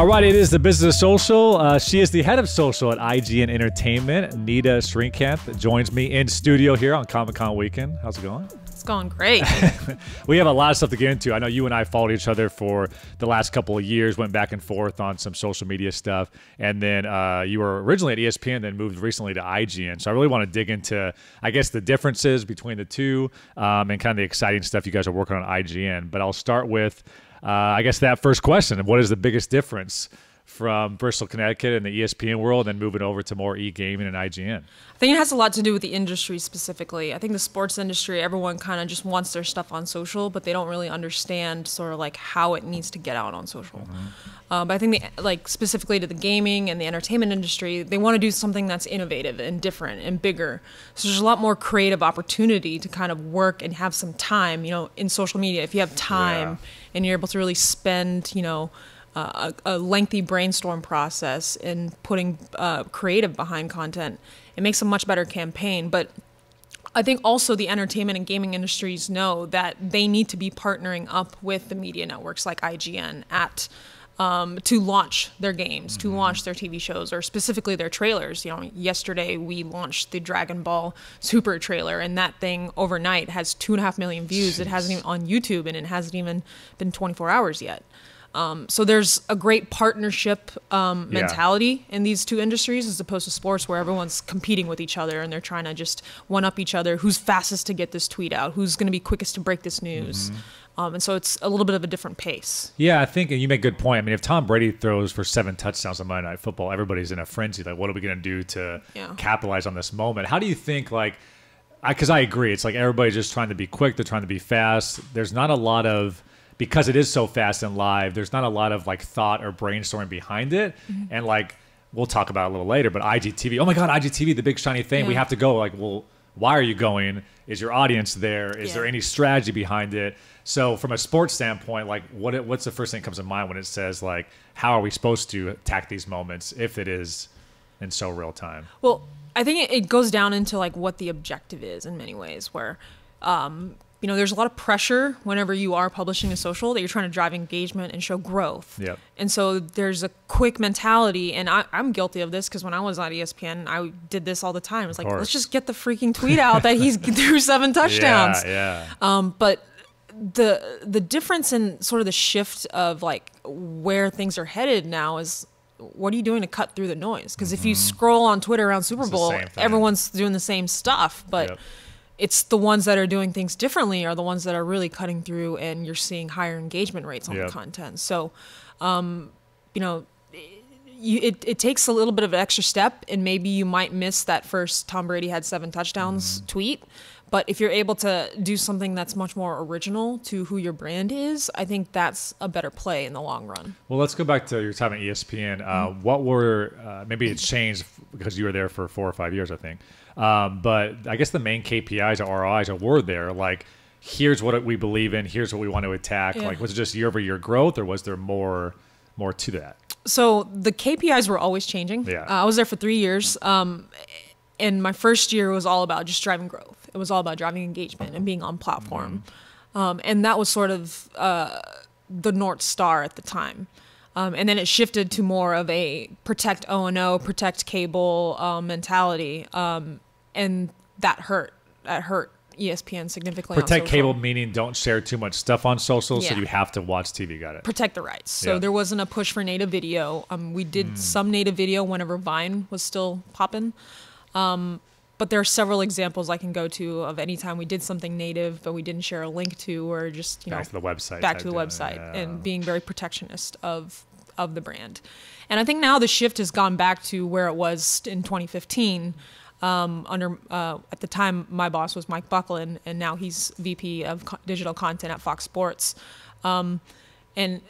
All right, it is the business of social. She is the head of social at IGN Entertainment. Neeta Sreekanth joins me in studio here on Comic-Con weekend. How's it going? It's going great. We have a lot of stuff to get into. I know you and I followed each other for the last couple of years, went back and forth on some social media stuff. And then you were originally at ESPN, then moved recently to IGN. So I really want to dig into, I guess, the differences between the two and kind of the exciting stuff you guys are working on at IGN. But I'll start with, I guess, that first question. What is the biggest difference from Bristol, Connecticut and the ESPN world and moving over to more e-gaming and IGN? I think it has a lot to do with the industry specifically. I think the sports industry, everyone kind of just wants their stuff on social, but they don't really understand sort of like how it needs to get out on social. But I think like specifically to the gaming and the entertainment industry, they want to do something that's innovative and different and bigger. So there's a lot more creative opportunity to kind of work and have some time, you know, in social media. If you have time and you're able to really spend, you know, a lengthy brainstorm process in putting creative behind content, it makes a much better campaign. But I think also the entertainment and gaming industries know that they need to be partnering up with the media networks like IGN to launch their games, to launch their TV shows, or specifically their trailers. You know, yesterday we launched the Dragon Ball Super trailer, and that thing overnight has 2.5 million views. Jeez. It hasn't even on YouTube, and it hasn't even been 24 hours yet. So there's a great partnership mentality in these two industries as opposed to sports where everyone's competing with each other and they're trying to just one-up each other. Who's fastest to get this tweet out? Who's going to be quickest to break this news? And so it's a little bit of a different pace. Yeah, I think, and you make a good point. I mean, if Tom Brady throws for 7 touchdowns on Monday Night Football, everybody's in a frenzy. Like, what are we going to do to capitalize on this moment? How do you think, like, because I agree, it's like everybody's just trying to be quick. They're trying to be fast. There's not a lot of, because it is so fast and live, there's not a lot of like thought or brainstorming behind it. And like, we'll talk about it a little later, but IGTV, oh my God, IGTV, the big shiny thing, we have to go. Like, well, why are you going? Is your audience there? Is there any strategy behind it? So from a sports standpoint, like what's the first thing that comes to mind when it says like, how are we supposed to attack these moments if it is in so real time? Well, I think it goes down into like what the objective is in many ways where, you know, there's a lot of pressure whenever you are publishing a social that you're trying to drive engagement and show growth. And so there's a quick mentality, and I'm guilty of this because when I was at ESPN, I did this all the time. It was like, let's just get the freaking tweet out that he's threw 7 touchdowns. But the difference in sort of the shift of like where things are headed now is, what are you doing to cut through the noise? Because if you scroll on Twitter around Super Bowl, everyone's doing the same stuff, but it's the ones that are doing things differently are the ones that are really cutting through, and you're seeing higher engagement rates on the content. So, you know, it takes a little bit of an extra step, and maybe you might miss that first Tom Brady had 7 touchdowns tweet. But if you're able to do something that's much more original to who your brand is, I think that's a better play in the long run. Well, let's go back to your time at ESPN. What were, maybe it's changed because you were there for 4 or 5 years, I think. But I guess the main KPIs or ROIs were there. Like, here's what we believe in. Here's what we want to attack. Like, was it just year-over-year growth, or was there more to that? So the KPIs were always changing. I was there for 3 years. And my first year was all about just driving growth. It was all about driving engagement and being on platform. And that was sort of the North Star at the time. And then it shifted to more of a protect O&O, protect cable mentality. And that hurt. That hurt ESPN significantly. Protect cable meaning don't share too much stuff on social, so you have to watch TV. Got it. Protect the rights. So there wasn't a push for native video. We did some native video whenever Vine was still popping. But there are several examples I can go to of any time we did something native, but we didn't share a link to, or just, you know, back to the website, and being very protectionist of the brand. And I think now the shift has gone back to where it was in 2015. At the time, my boss was Mike Buckland, and now he's VP of digital content at Fox Sports. And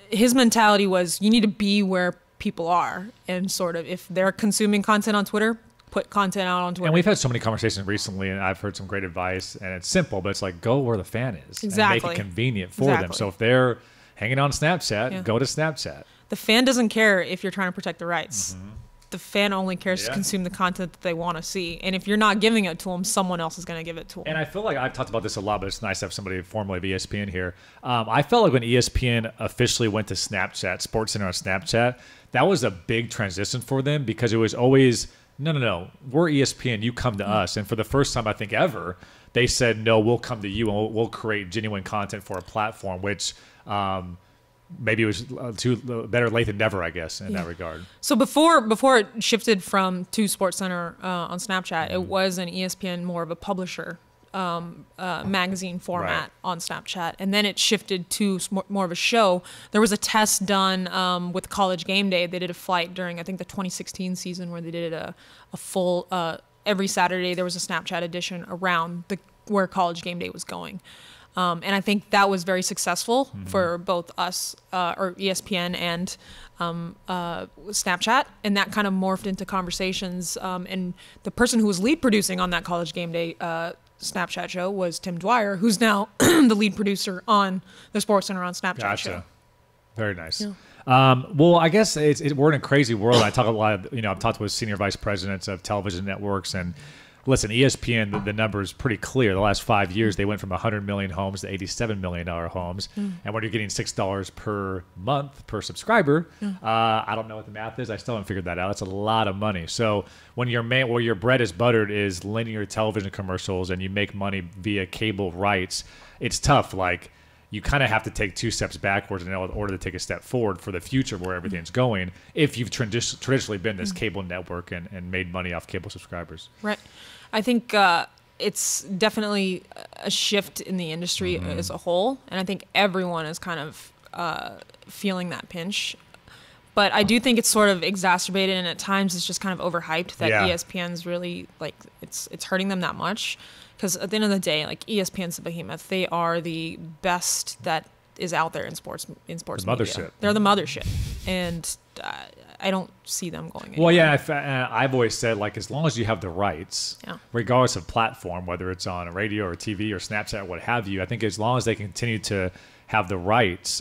his mentality was, you need to be where people are, and sort of if they're consuming content on Twitter, put content out on Twitter. And we've had so many conversations recently, and I've heard some great advice, and it's simple, but it's like, go where the fan is. Exactly. And make it convenient for them. So if they're hanging on Snapchat, go to Snapchat. The fan doesn't care if you're trying to protect the rights. the fan only cares to consume the content that they want to see. And if you're not giving it to them, someone else is going to give it to them. And I feel like I've talked about this a lot, but it's nice to have somebody formerly of ESPN here. I felt like when ESPN officially went to Snapchat, SportsCenter on Snapchat, that was a big transition for them because it was always, no, we're ESPN, you come to us. And for the first time, I think ever, they said, no, we'll come to you and we'll create genuine content for a platform, which maybe it was better late than never, I guess, in that regard. So before it shifted to SportsCenter on Snapchat, it was an ESPN more of a publisher magazine format on Snapchat, and then it shifted to more of a show. There was a test done with College Game Day. They did a flight during, I think, the 2016 season where they did a full every Saturday there was a Snapchat edition around where College Game Day was going. And I think that was very successful for both us, or ESPN, and Snapchat. And that kind of morphed into conversations. And the person who was lead producing on that College Game Day Snapchat show was Tim Dwyer, who's now the lead producer on the SportsCenter on Snapchat show. Very nice. Yeah. Well, I guess we're in a crazy world. I talk a lot of, I've talked with senior vice presidents of television networks, and listen, ESPN, the number is pretty clear. The last 5 years, they went from 100 million homes to $87 million homes. And when you're getting $6 per month per subscriber, I don't know what the math is. I still haven't figured that out. That's a lot of money. So when where your bread is buttered is linear television commercials and you make money via cable rights, it's tough. Like, you kind of have to take 2 steps backwards in order to take a step forward for the future where everything's going if you've traditionally been this cable network and made money off cable subscribers. Right. I think it's definitely a shift in the industry as a whole, and I think everyone is kind of feeling that pinch. But I do think it's sort of exacerbated, and at times it's just kind of overhyped that ESPN's really, like, it's hurting them that much. Because at the end of the day, like, ESPN's a behemoth. They are the best that is out there in sports media. Mothership. They're the mothership, and I don't see them going anywhere. Well, yeah, I've always said, like, as long as you have the rights, regardless of platform, whether it's on a radio or TV or Snapchat or what have you, I think as long as they continue to have the rights,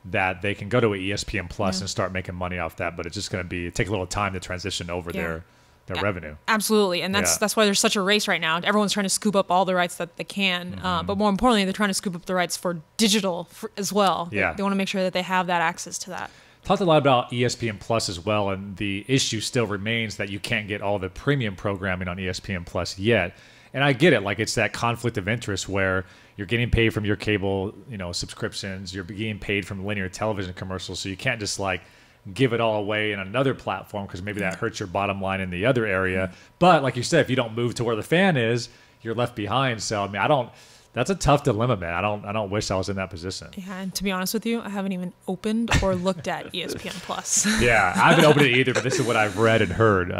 that they can go to an ESPN Plus and start making money off that. But it's just going to take a little time to transition over their revenue. Absolutely. And that's why there's such a race right now. Everyone's trying to scoop up all the rights that they can. But more importantly, they're trying to scoop up the rights for digital as well. Yeah. They want to make sure that they have that access to that. Talked a lot about ESPN Plus as well, and the issue still remains that you can't get all the premium programming on ESPN Plus yet. And I get it. Like, it's that conflict of interest where you're getting paid from your cable, subscriptions. You're getting paid from linear television commercials. So you can't just, like, give it all away in another platform because maybe that hurts your bottom line in the other area. But like you said, if you don't move to where the fan is, you're left behind. So, I mean, that's a tough dilemma, man. I don't wish I was in that position. Yeah, and to be honest with you, I haven't even opened or looked at ESPN Plus. Yeah, I haven't opened it either, but this is what I've read and heard.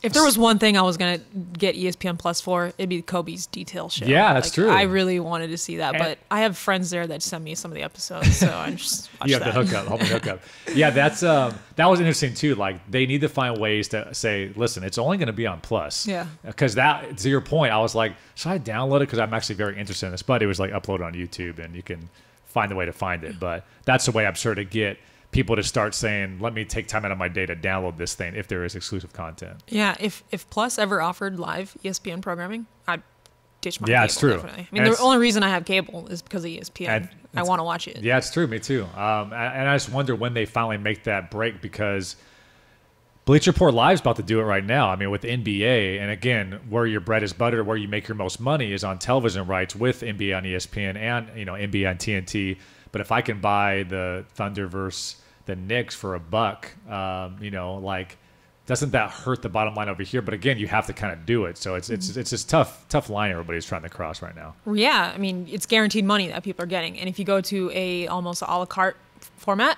If there was one thing I was going to get ESPN Plus for, it'd be Kobe's detail show. Yeah, that's true. I really wanted to see that, but I have friends there that send me some of the episodes, so I just watch you have that. the hookup. Yeah, that was interesting too. Like, they need to find ways to say, listen, it's only going to be on Plus. Yeah. Because that, to your point, I was like, should I download it? Because I'm actually very interested in this. But it was like uploaded on YouTube, and you can find the way to find it. But that's the way I'm sure to get people to start saying, let me take time out of my day to download this thing if there is exclusive content. Yeah, if Plus ever offered live ESPN programming, I'd ditch my cable. Yeah, it's true. Definitely. I mean, the only reason I have cable is because of ESPN. I want to watch it. Yeah, it's true. Me too. And I just wonder when they finally make that break, because Bleacher Report Live is about to do it right now. I mean, with NBA, and again, where your bread is buttered, where you make your most money is on television rights with NBA on ESPN and NBA on TNT. But if I can buy the Thunder versus the Knicks for $1, like, doesn't that hurt the bottom line over here? But again, you have to kind of do it. So it's this tough line everybody's trying to cross right now. Yeah, I mean, it's guaranteed money that people are getting, and if you go to a almost a la carte format,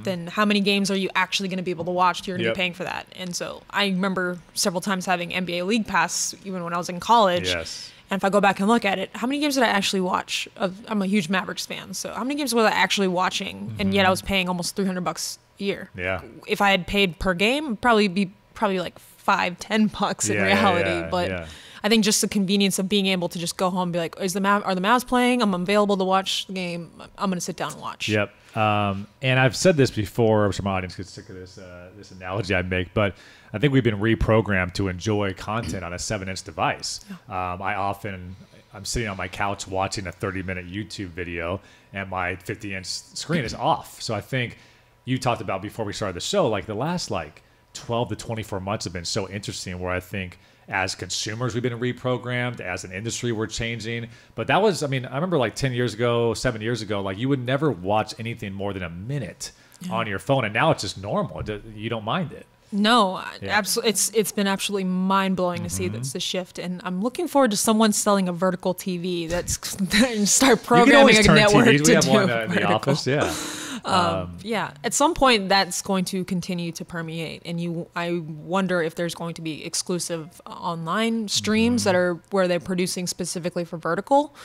then how many games are you actually going to be able to watch? You're going to be paying for that. And so I remember several times having NBA League Pass, even when I was in college. Yes. And if I go back and look at it, how many games did I actually watch? I'm a huge Mavericks fan, so how many games was I actually watching? And yet I was paying almost $300 a year. Yeah. If I had paid per game, it'd probably like $5-10 in reality. But I think just the convenience of being able to just go home and be like, are the Mavs playing? I'm available to watch the game. I'm going to sit down and watch. Yep. And I've said this before, I'm sure my audience gets sick of this analogy I make, but I think we've been reprogrammed to enjoy content on a 7-inch device. I'm sitting on my couch watching a 30-minute YouTube video, and my 50-inch screen is off. So I think you talked about before we started the show, like the last 12 to 24 months have been so interesting, where I think as consumers we've been reprogrammed, as an industry we're changing. But that was, I remember 10 years ago, 7 years ago, you would never watch anything more than a minute on your phone, and now it's just normal. You don't mind it. No, absolutely. It's been absolutely mind blowing to see the shift, and I'm looking forward to someone selling a vertical TV that's start programming a network TVs. We have one in the office. Yeah. At some point, that's going to continue to permeate, and I wonder if there's going to be exclusive online streams that are where they're producing specifically for vertical.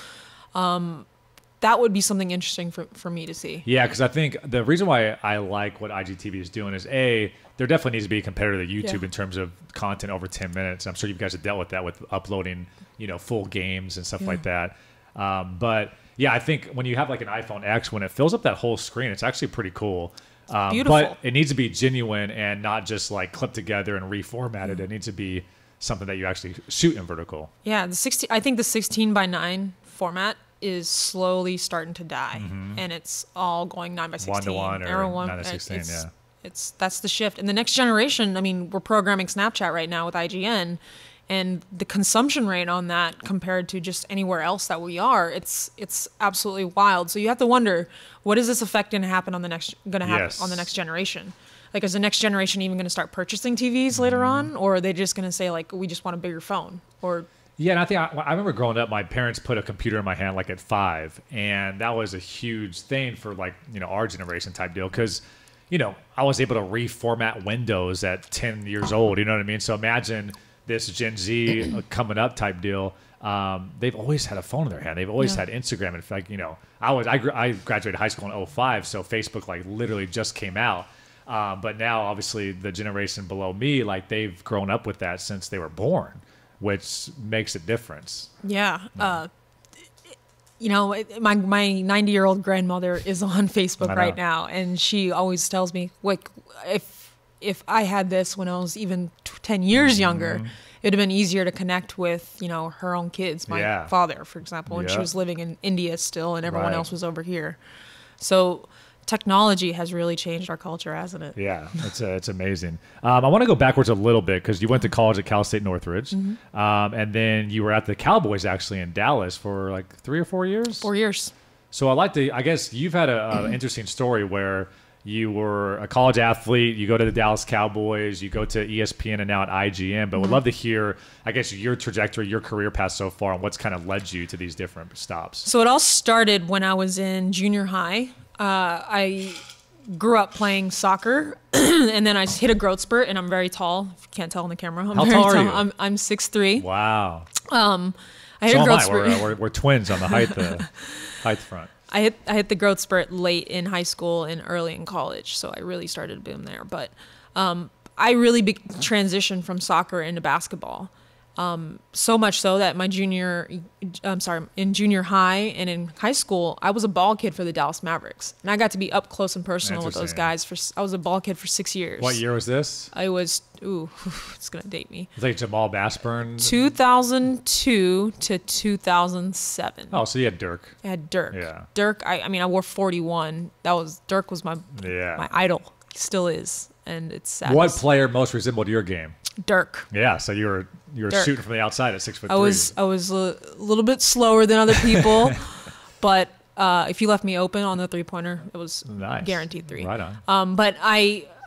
That would be something interesting for me to see. Yeah, because I think the reason why I like what IGTV is doing is there definitely needs to be a competitor to YouTube in terms of content over 10 minutes. I'm sure you guys have dealt with that with uploading, full games and stuff like that. But yeah, I think when you have an iPhone X, when it fills up that whole screen, it's actually pretty cool. Beautiful. But it needs to be genuine and not just clipped together and reformatted. It needs to be something that you actually shoot in vertical. Yeah, I think the 16:9 format is slowly starting to die, and it's all going 9:16. 1:1 or 9:16. That's the shift. And the next generation, we're programming Snapchat right now with IGN, and the consumption rate on that compared to just anywhere else that we are, it's absolutely wild. So you have to wonder, what is this effect going to happen on the next generation? Is the next generation even going to start purchasing TVs later on, or are they just going to say we just want a bigger phone? Or yeah, and I think I remember growing up, my parents put a computer in my hand at 5, and that was a huge thing for our generation type deal, because I was able to reformat Windows at 10 years old. You know what I mean? So imagine this Gen Z coming up type deal. They've always had a phone in their hand. They've always had Instagram. In fact, I graduated high school in 2005, so Facebook literally just came out. But now, obviously, the generation below me, they've grown up with that since they were born, which makes a difference. Yeah. My 90-year-old grandmother is on Facebook right now, and she always tells me, if I had this when I was even 10 years younger, it would have been easier to connect with, her own kids. My father, for example, when she was living in India still, and everyone else was over here. So technology has really changed our culture, hasn't it? Yeah, it's amazing. I want to go backwards a little bit, because you went to college at Cal State Northridge, and then you were at the Cowboys actually in Dallas for 3 or 4 years. 4 years. So I guess you've had an interesting story where you were a college athlete, you go to the Dallas Cowboys, you go to ESPN, and now at IGN. But would love to hear, I guess, your trajectory, your career path so far, and what's kind of led you to these different stops. So it all started when I was in junior high. I grew up playing soccer, and then I hit a growth spurt, and I'm very tall. If you can't tell on the camera, How tall are you? I'm 6'3". Wow. I hit a growth spurt. We're twins on the height front. I hit the growth spurt late in high school and early in college, so I really started to boom there. But I really transitioned from soccer into basketball. So much so that in junior high and in high school, I was a ball kid for the Dallas Mavericks, and I got to be up close and personal with those guys. I was a ball kid for 6 years. What year was this? I was, it's gonna date me. It's like Jamal Bashburn. 2002 to 2007. Oh, so you had Dirk. I had Dirk. Yeah. Dirk. I wore 41. Dirk was my idol. He still is, and it's sad. What player most resembled your game? Dirk. Yeah, so you were shooting from the outside at 6'3". I was a little bit slower than other people, but if you left me open on the 3-pointer, it was guaranteed 3. Right on. But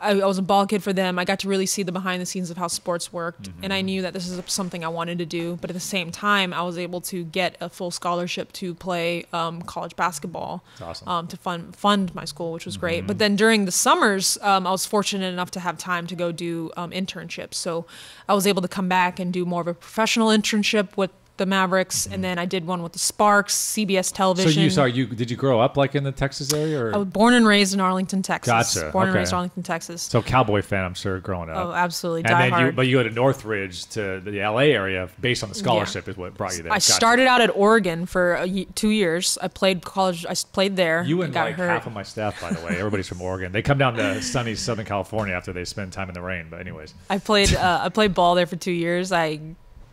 I was a ball kid for them. I got to really see the behind the scenes of how sports worked, and I knew that this is something I wanted to do. But at the same time, I was able to get a full scholarship to play college basketball. That's awesome. To fund my school, which was great. But then during the summers, I was fortunate enough to have time to go do internships. So I was able to come back and do more of a professional internship with the Mavericks, and then I did one with the Sparks, CBS Television. So did you grow up like in the Texas area? Or? I was born and raised in Arlington, Texas. Gotcha. Born and raised in Arlington, Texas. So Cowboy fan, I'm sure, growing up. Oh, absolutely. And then but you go to Northridge to the LA area based on the scholarship is what brought you there. I started out at Oregon for 2 years. I played college. I played there. You and like half of my staff, by the way. Everybody's from Oregon. They come down to sunny Southern California after they spend time in the rain. But anyways, I played ball there for 2 years. I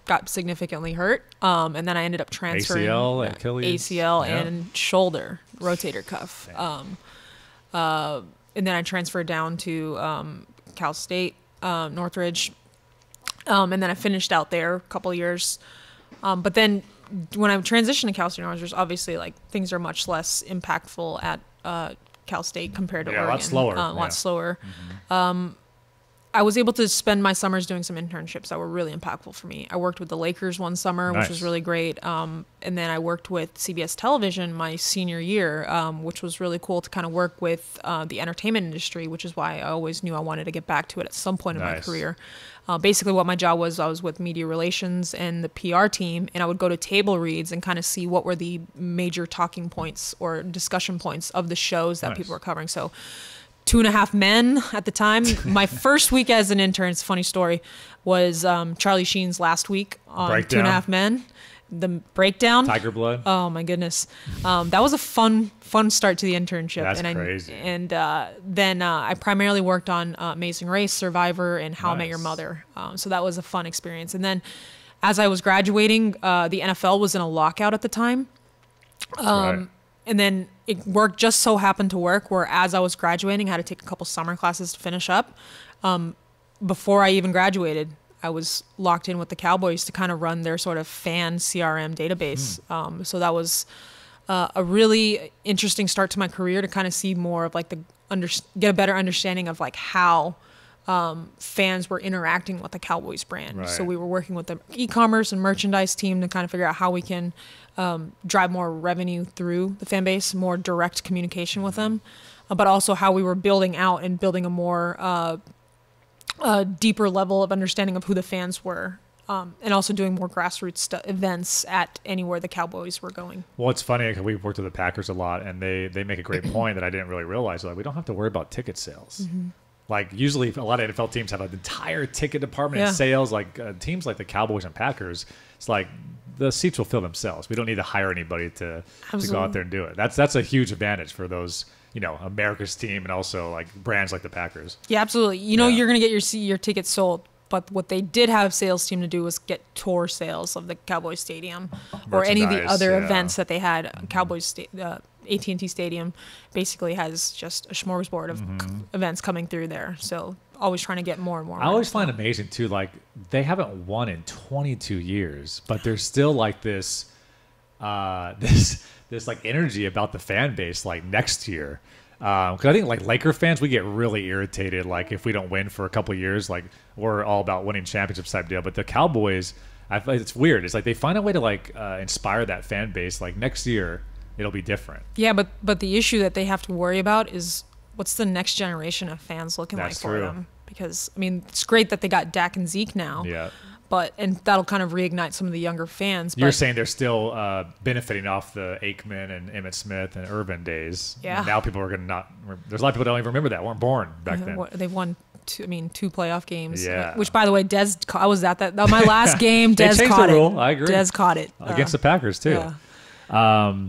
got significantly hurt, and then I ended up transferring ACL, Achilles, ACL, and shoulder rotator cuff. And then I transferred down to Cal State, Northridge, and then I finished out there a couple of years. But then when I transitioned to Cal State Northridge, obviously like things are much less impactful at Cal State compared to Oregon. A lot slower. A lot slower. I was able to spend my summers doing some internships that were really impactful for me. I worked with the Lakers one summer, which was really great. And then I worked with CBS Television my senior year, which was really cool to kind of work with the entertainment industry, which is why I always knew I wanted to get back to it at some point in my career. Basically what my job was, I was with media relations and the PR team, and I would go to table reads and kind of see what were the major talking points or discussion points of the shows that people were covering. So 2.5 Men at the time. My first week as an intern, it's a funny story, was Charlie Sheen's last week on Breakdown. 2.5 Men. The breakdown. Tiger Blood. Oh my goodness. That was a fun start to the internship. That's crazy. Then I primarily worked on Amazing Race, Survivor, and How I Met Your Mother. So that was a fun experience. And then as I was graduating, the NFL was in a lockout at the time. And then it just so happened to work where as I was graduating, I had to take a couple summer classes to finish up. Before I even graduated, I was locked in with the Cowboys to kind of run their sort of fan CRM database. So that was a really interesting start to my career to kind of see more of like get a better understanding of like how fans were interacting with the Cowboys brand. Right. So we were working with the e-commerce and merchandise team to kind of figure out how we can drive more revenue through the fan base, more direct communication with them, but also how we were building out and building a more deeper level of understanding of who the fans were, and also doing more grassroots events at anywhere the Cowboys were going. Well, it's funny because we've worked with the Packers a lot, and they make a great point that I didn't really realize. Like, we don't have to worry about ticket sales. Like, usually a lot of NFL teams have an entire ticket department and sales. Like teams like the Cowboys and Packers, it's like the seats will fill themselves. We don't need to hire anybody to go out there and do it. That's a huge advantage for those, America's team and also like brands like the Packers. Yeah, absolutely. You're going to get your tickets sold, but what they did have sales team to do was get tour sales of the Cowboys Stadium or any of the other events that they had. Cowboys AT&T Stadium basically has just a smorgasbord of events coming through there. So always trying to get more and more. I always find it amazing too. Like, they haven't won in 22 years, but there's still like this like energy about the fan base like next year. Because I think like Laker fans, we get really irritated like if we don't win for a couple of years. Like, we're all about winning championships type deal. But the Cowboys, I feel like it's weird. It's like they find a way to like inspire that fan base. Like, next year it'll be different. Yeah, but the issue that they have to worry about is what's the next generation of fans looking like for them? Because I mean, it's great that they got Dak and Zeke now. Yeah. And that'll kind of reignite some of the younger fans. You're saying they're still benefiting off the Aikman and Emmitt Smith and Irvin days. Yeah. And now people are going to there's a lot of people that don't even remember that, weren't born back then. They've won two playoff games. Yeah. Which, by the way, I was at that. My last game, Dez caught it. Rule. I agree. Dez caught it. Against the Packers, too. Yeah.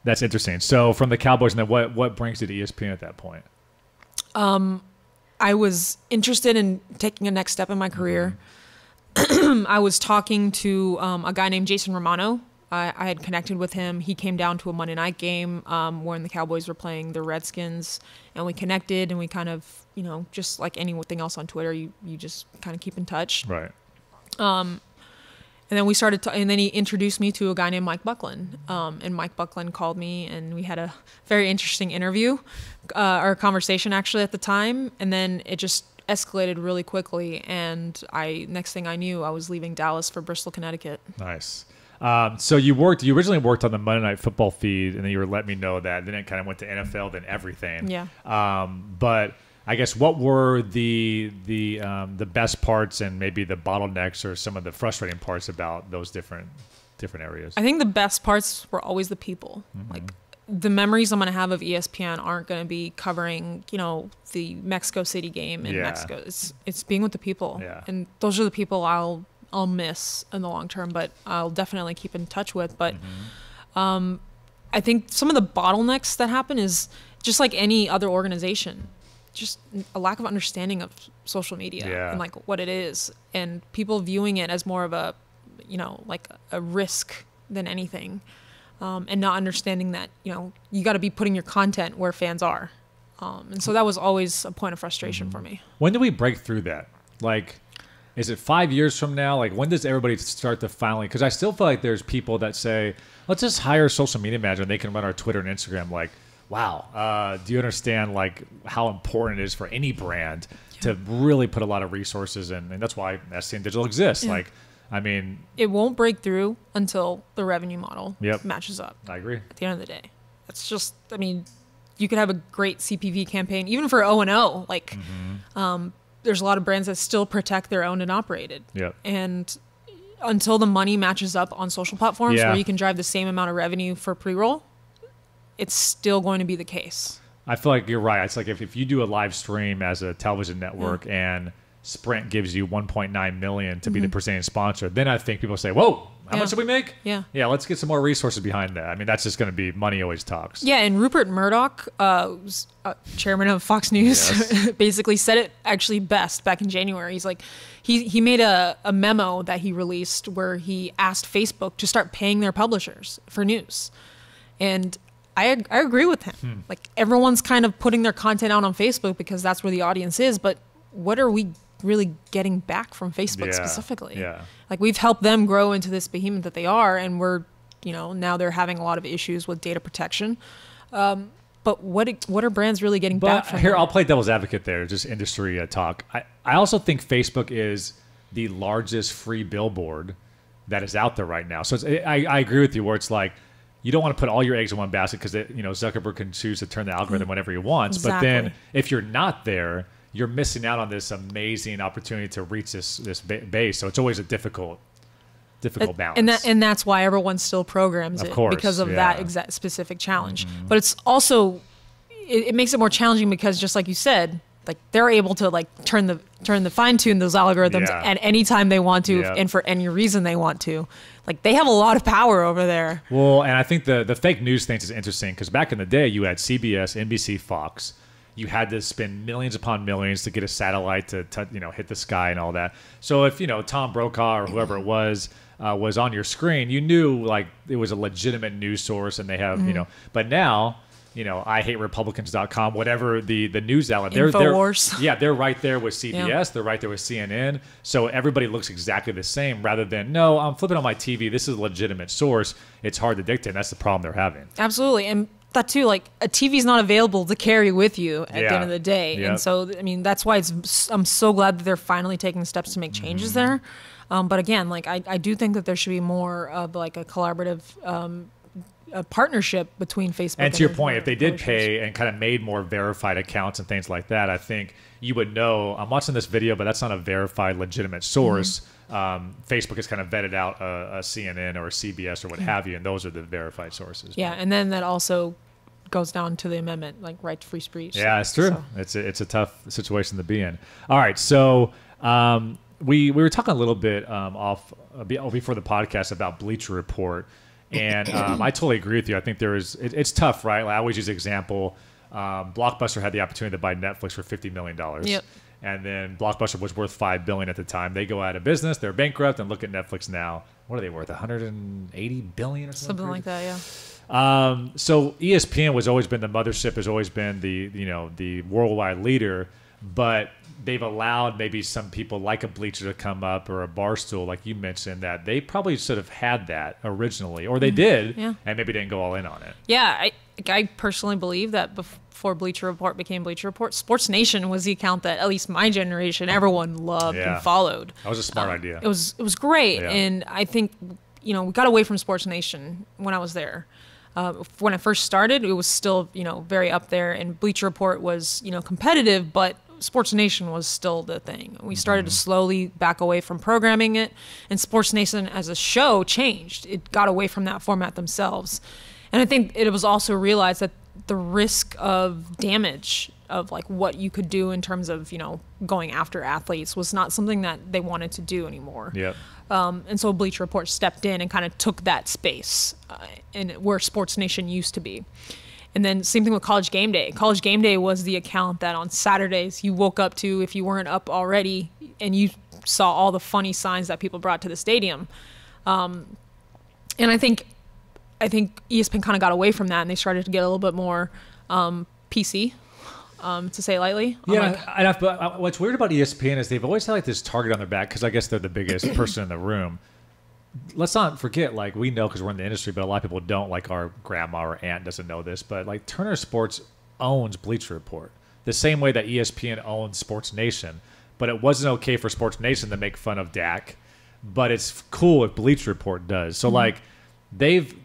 That's interesting. So from the Cowboys, and then what brings you to ESPN at that point? I was interested in taking a next step in my career. I was talking to a guy named Jason Romano. I had connected with him. He came down to a Monday night game when the Cowboys were playing the Redskins, and we connected, and we kind of, just like anything else on Twitter, you just kind of keep in touch. Right. And then we started, and then he introduced me to a guy named Mike Buckland. And Mike Buckland called me, and we had a very interesting interview, or conversation actually at the time. And then it just escalated really quickly, and next thing I knew, I was leaving Dallas for Bristol, Connecticut. Nice. So you originally worked on the Monday Night Football feed, and then you were letting me know that. Then it kind of went to NFL, then everything. Yeah. But I guess what were the best parts and maybe the bottlenecks or some of the frustrating parts about those different different areas. I think the best parts were always the people. Like the memories I'm going to have of ESPN aren't going to be covering, you know, the Mexico City game in Mexico. It's being with the people. Yeah. And those are the people I'll miss in the long term, but I'll definitely keep in touch with. But I think some of the bottlenecks that happen is just like any other organization, just a lack of understanding of social media and like what it is, and people viewing it as more of a, you know, like a risk than anything, and not understanding that, you know, you got to be putting your content where fans are. And so that was always a point of frustration for me. When do we break through that? Like, is it 5 years from now? Like, when does everybody start to finally, because I still feel like there's people that say, let's just hire a social media manager and they can run our Twitter and Instagram. Like, wow, do you understand like how important it is for any brand to really put a lot of resources in? And that's why STN Digital exists. Like, I mean, it won't break through until the revenue model matches up. I agree. At the end of the day, it's just, I mean, you could have a great CPV campaign, even for O&O. Like, there's a lot of brands that still protect their owned and operated. And until the money matches up on social platforms where you can drive the same amount of revenue for pre-roll, it's still going to be the case. I feel like you're right. It's like if you do a live stream as a television network and Sprint gives you 1.9 million to be the presenting sponsor, then I think people say, whoa, how much did we make? Yeah, let's get some more resources behind that. I mean, that's just going to be money always talks. Yeah, and Rupert Murdoch, chairman of Fox News, basically said it actually best back in January. He's like, he made a memo that he released where he asked Facebook to start paying their publishers for news. And I agree with him. Like, everyone's kind of putting their content out on Facebook because that's where the audience is, but what are we really getting back from Facebook specifically? Like, we've helped them grow into this behemoth that they are, and we're, you know, now they're having a lot of issues with data protection. But what are brands really getting back from here? them? I'll play devil's advocate there, just industry talk. I also think Facebook is the largest free billboard that is out there right now. So I agree with you where it's like, you don't want to put all your eggs in one basket because, you know, Zuckerberg can choose to turn the algorithm whenever he wants. But then if you're not there, you're missing out on this amazing opportunity to reach this base. So it's always a difficult balance. And that's why everyone still programs it, because of that exact specific challenge. But it's also, it makes it more challenging because, just like you said, like, they're able to like turn the fine tune those algorithms at any time they want to and for any reason they want to. Like, they have a lot of power over there. Well, and I think the fake news thing is interesting because back in the day you had CBS, NBC, Fox. You had to spend millions upon millions to get a satellite to hit the sky and all that. So if, you know, Tom Brokaw or whoever it was on your screen, you knew like it was a legitimate news source, and they have you know. But now, you know, IHateRepublicans.com, whatever the news outlet, they're right there with CBS, they're right there with CNN. So everybody looks exactly the same, rather than, no, I'm flipping on my TV, this is a legitimate source. It's hard to dictate. And that's the problem they're having. Absolutely. And that too, like, a TV is not available to carry with you at the end of the day. And so, I mean, that's why I'm so glad that they're finally taking steps to make changes there. But again, like, I do think that there should be more of like a collaborative a partnership between Facebook and to your point, if they did pay and kind of made more verified accounts and things like that, I think you would know, I'm watching this video, but that's not a verified, legitimate source. Facebook has kind of vetted out a CNN or a CBS or what have you, and those are the verified sources. Yeah, and then that also goes down to the amendment, like right to free speech. Yeah, it's true. So. It's a tough situation to be in. All right, so we were talking a little bit before the podcast about Bleacher Report. And I totally agree with you. I think it's tough, right? Like, I always use the example. Blockbuster had the opportunity to buy Netflix for $50 million. Yep. And then Blockbuster was worth $5 billion at the time. They go out of business. They're bankrupt. And look at Netflix now. What are they worth? $180 billion or something like that, yeah. So ESPN has always been the mothership. Has always been the worldwide leader. But they've allowed maybe some people like a Bleacher to come up, or a Barstool, like you mentioned, that they probably should have had that originally, or they did, and maybe didn't go all in on it. Yeah, I personally believe that before Bleacher Report became Bleacher Report, Sports Nation was the account that at least my generation, everyone loved and followed. That was a smart idea. It was great, and I think, you know, we got away from Sports Nation when I was there. When I first started, it was still, you know, very up there, and Bleacher Report was, you know, competitive, but Sports Nation was still the thing. We started to slowly back away from programming it, and Sports Nation as a show changed. It got away from that format themselves. And I think it was also realized that the risk of damage of like what you could do in terms of, going after athletes was not something that they wanted to do anymore. Yep. And so Bleacher Report stepped in and kind of took that space and where Sports Nation used to be. And then same thing with College Game Day. College Game Day was the account that on Saturdays you woke up to if you weren't up already, and you saw all the funny signs that people brought to the stadium. And I think ESPN kind of got away from that, and they started to get a little bit more PC, to say it lightly. Yeah, but what's weird about ESPN is they've always had like this target on their back because I guess they're the biggest person in the room. Let's not forget, like, we know because we're in the industry, but a lot of people don't, like our grandma or aunt doesn't know this, but like Turner Sports owns Bleacher Report the same way that ESPN owns Sports Nation. But it wasn't okay for Sports Nation to make fun of Dak, but it's cool if Bleacher Report does. So like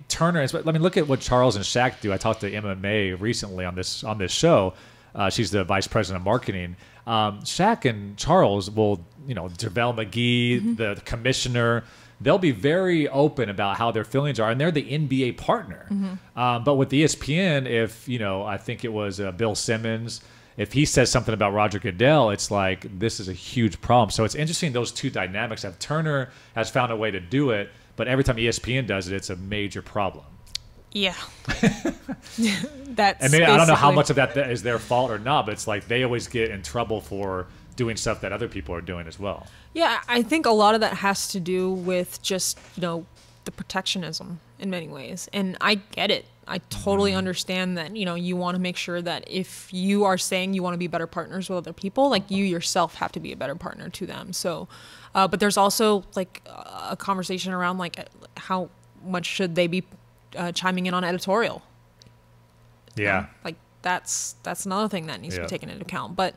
Turner, I mean, look at what Charles and Shaq do. I talked to MMA recently on this show. She's the vice president of marketing. Shaq and Charles will, JaVale McGee, the commissioner, they'll be very open about how their feelings are, and they're the NBA partner. But with ESPN, if, I think it was Bill Simmons, if he says something about Roger Goodell, it's like, this is a huge problem. So it's interesting, those two dynamics. That Turner has found a way to do it, but every time ESPN does it, it's a major problem. Yeah. That's and maybe I don't know how much of that is their fault or not, but it's like they always get in trouble for doing stuff that other people are doing as well. Yeah, I think a lot of that has to do with just, the protectionism in many ways. And I get it. I totally understand that, you want to make sure that if you are saying you want to be better partners with other people, like you yourself have to be a better partner to them. So, but there's also like a conversation around like how much should they be chiming in on editorial. Yeah. Like that's another thing that needs to be taken into account. But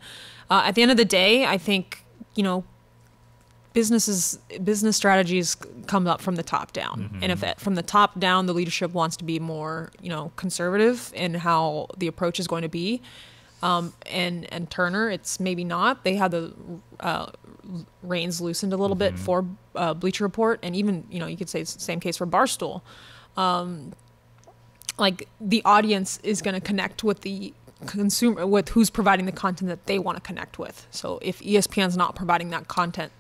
at the end of the day, I think, business strategies come up from the top down. And if from the top down, the leadership wants to be more, conservative in how the approach is going to be. And Turner, it's maybe not. They had the reins loosened a little bit for Bleacher Report. And even, you could say it's the same case for Barstool. Like the audience is going to connect with the consumer, with who's providing the content that they want to connect with. So if ESPN's not providing that content,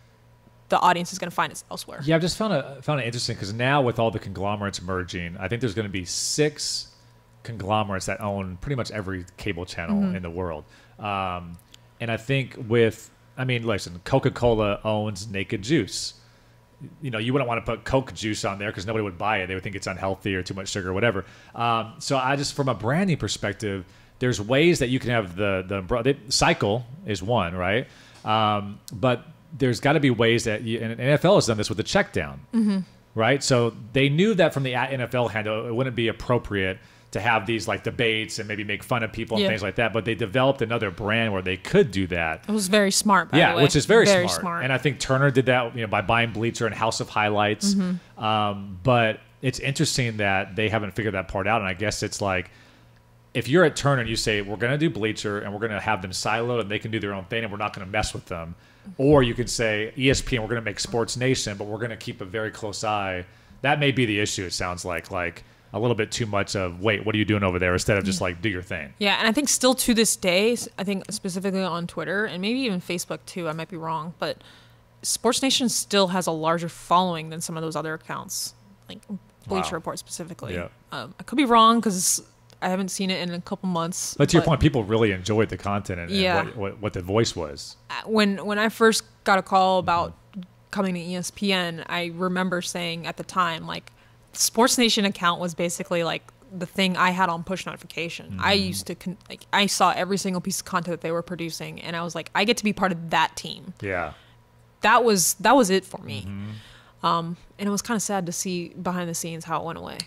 the audience is going to find it elsewhere. Yeah, I've just found it interesting because now with all the conglomerates merging, I think there's going to be 6 conglomerates that own pretty much every cable channel in the world. And I think listen, Coca-Cola owns Naked Juice. You wouldn't want to put Coke juice on there because nobody would buy it. They would think it's unhealthy or too much sugar or whatever. So I just, from a branding perspective, there's ways that you can have the cycle is one, right? But there's got to be ways that and NFL has done this with the check down, right? So they knew that from the NFL handle, it wouldn't be appropriate to have these like debates and maybe make fun of people and things like that. But they developed another brand where they could do that. It was very smart, by the way. Which is very smart. And I think Turner did that, by buying Bleacher and House of Highlights. But it's interesting that they haven't figured that part out. And I guess it's like, if you're at Turner and you say, we're going to do Bleacher and we're going to have them siloed and they can do their own thing and we're not going to mess with them. Or you could say, ESPN, we're going to make Sports Nation, but we're going to keep a very close eye. That may be the issue, it sounds like a little bit too much of, wait, what are you doing over there? Instead of just like, do your thing. Yeah, and I think still to this day, I think specifically on Twitter and maybe even Facebook too, I might be wrong, but Sports Nation still has a larger following than some of those other accounts, like Bleacher Report specifically. Yeah. I could be wrong because I haven't seen it in a couple months. But to your point, people really enjoyed the content and what the voice was. When I first got a call about coming to ESPN, I remember saying at the time, like, Sports Nation account was basically like the thing I had on push notification. I used to I saw every single piece of content that they were producing, and I was like, I get to be part of that team. Yeah, that was it for me. And it was kind of sad to see behind the scenes how it went away.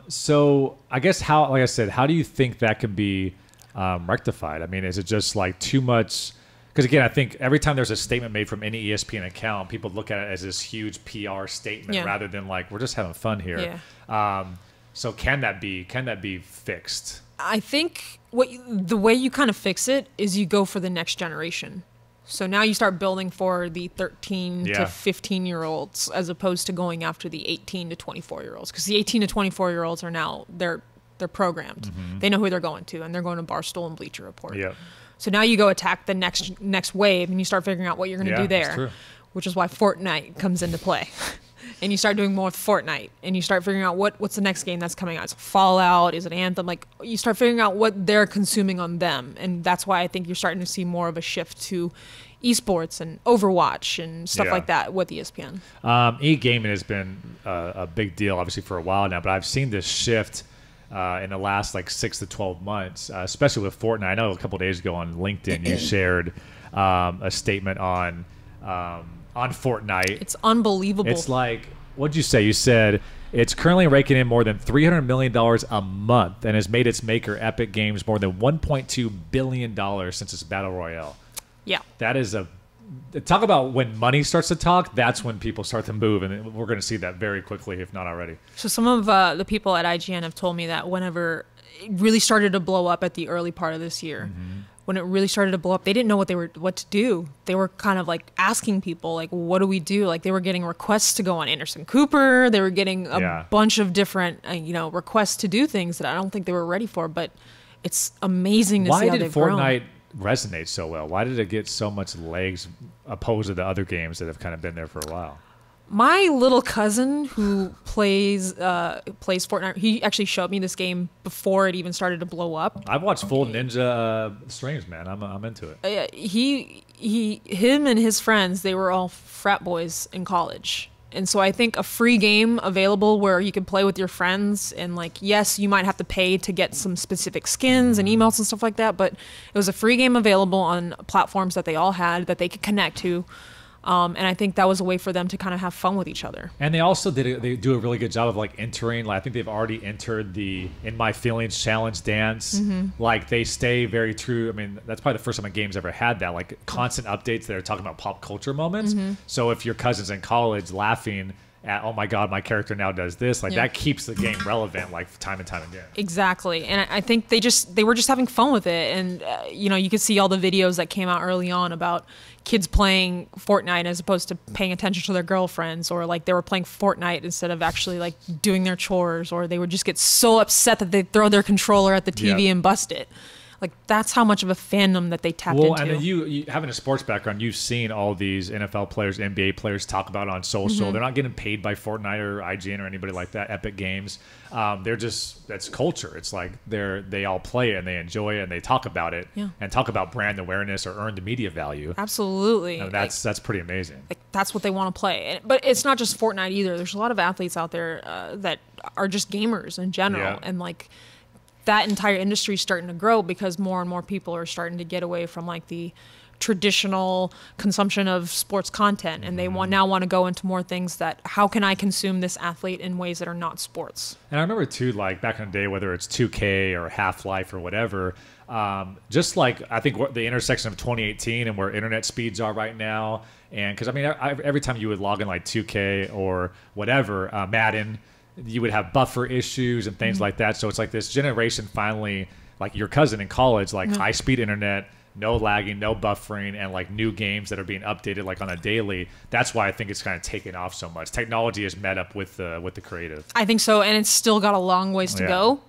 So I guess like I said, how do you think that can be rectified? I mean, is it just like too much? Because again, I think every time there's a statement made from any ESPN account, people look at it as this huge PR statement rather than like, we're just having fun here. Yeah. So can that be fixed? I think the way you kind of fix it is you go for the next generation. So now you start building for the 13 to 15-year-olds as opposed to going after the 18 to 24-year-olds. Because the 18 to 24-year-olds are now, they're programmed. Mm-hmm. They know who they're going to, and they're going to Barstool and Bleacher Report. Yep. So now you go attack the next wave, and you start figuring out what you're going to do there, which is why Fortnite comes into play. And you start doing more with Fortnite, and you start figuring out what's the next game that's coming out. Is it Fallout? Is it Anthem? Like, you start figuring out what they're consuming on them, and that's why I think you're starting to see more of a shift to esports and Overwatch and stuff like that with ESPN. E-gaming has been a big deal, obviously, for a while now, but I've seen this shift in the last like 6 to 12 months, especially with Fortnite. I know a couple of days ago on LinkedIn you shared a statement on Fortnite. It's unbelievable. It's like, what'd you say? You said it's currently raking in more than $300 million a month and has made its maker, Epic Games, more than $1.2 billion since its Battle Royale. Yeah. That is talk about when money starts to talk, that's when people start to move, and we're going to see that very quickly, if not already. So some of the people at IGN have told me that whenever it really started to blow up at the early part of this year, when it really started to blow up, they didn't know what to do. They were kind of like asking people, like, what do we do? Like, they were getting requests to go on Anderson Cooper. They were getting a bunch of different, requests to do things that I don't think they were ready for. But it's amazing to see how they've grown. Why did Fortnite resonate so well? Why did it get so much legs opposed to the other games that have kind of been there for a while? My little cousin who plays Fortnite, he actually showed me this game before it even started to blow up. I've watched full Ninja streams, man. I'm into it. Him and his friends, they were all frat boys in college. And so I think a free game available where you can play with your friends, and like, yes, you might have to pay to get some specific skins and emotes and stuff like that, but it was a free game available on platforms that they all had that they could connect to. And I think that was a way for them to kind of have fun with each other. And they also they do a really good job of like entering. Like, I think they've already entered the In My Feelings challenge dance. Like, they stay very true. I mean, that's probably the first time a game's ever had that. Like, constant updates that are talking about pop culture moments. So if your cousin's in college laughing at, oh my God, my character now does this, like that keeps the game relevant, like time and time again. Exactly. And I think they were just having fun with it. And you could see all the videos that came out early on about kids playing Fortnite as opposed to paying attention to their girlfriends, or like they were playing Fortnite instead of actually like doing their chores, or they would just get so upset that they'd throw their controller at the TV and bust it. Like, that's how much of a fandom that they tapped into. Well, and then you having a sports background, you've seen all these NFL players, NBA players talk about it on social. They're not getting paid by Fortnite or IGN or anybody like that, Epic Games. They're just, that's culture. It's like they all play it and they enjoy it and they talk about it and talk about brand awareness or earned media value. Absolutely. And that's pretty amazing. Like, that's what they want to play. But it's not just Fortnite either. There's a lot of athletes out there that are just gamers in general. And like, that entire industry is starting to grow because more and more people are starting to get away from like the traditional consumption of sports content, and they now want to go into more things that, how can I consume this athlete in ways that are not sports? And I remember too, like back in the day, whether it's 2K or Half-Life or whatever, just like I think the intersection of 2018 and where internet speeds are right now, and because I mean every time you would log in like 2K or whatever, Madden, you would have buffer issues and things like that. So it's like this generation finally, like your cousin in college, like high speed internet, no lagging, no buffering, and like new games that are being updated like on a daily. That's why I think it's kind of taken off so much. Technology has met up with the creative. I think so, and it's still got a long ways to go.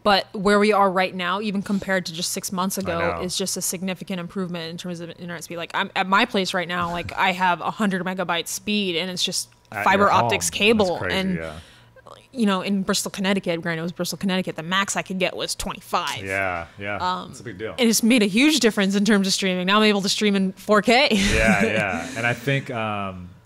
But where we are right now, even compared to just 6 months ago, is just a significant improvement in terms of internet speed. Like, I'm at my place right now, like I have 100 megabyte speed, and it's just fiber optics cable. That's crazy, and you know, in Bristol, Connecticut, granted it was Bristol, Connecticut, the max I could get was 25. Yeah. It's a big deal. And it's made a huge difference in terms of streaming. Now I'm able to stream in 4K. Yeah. And I think,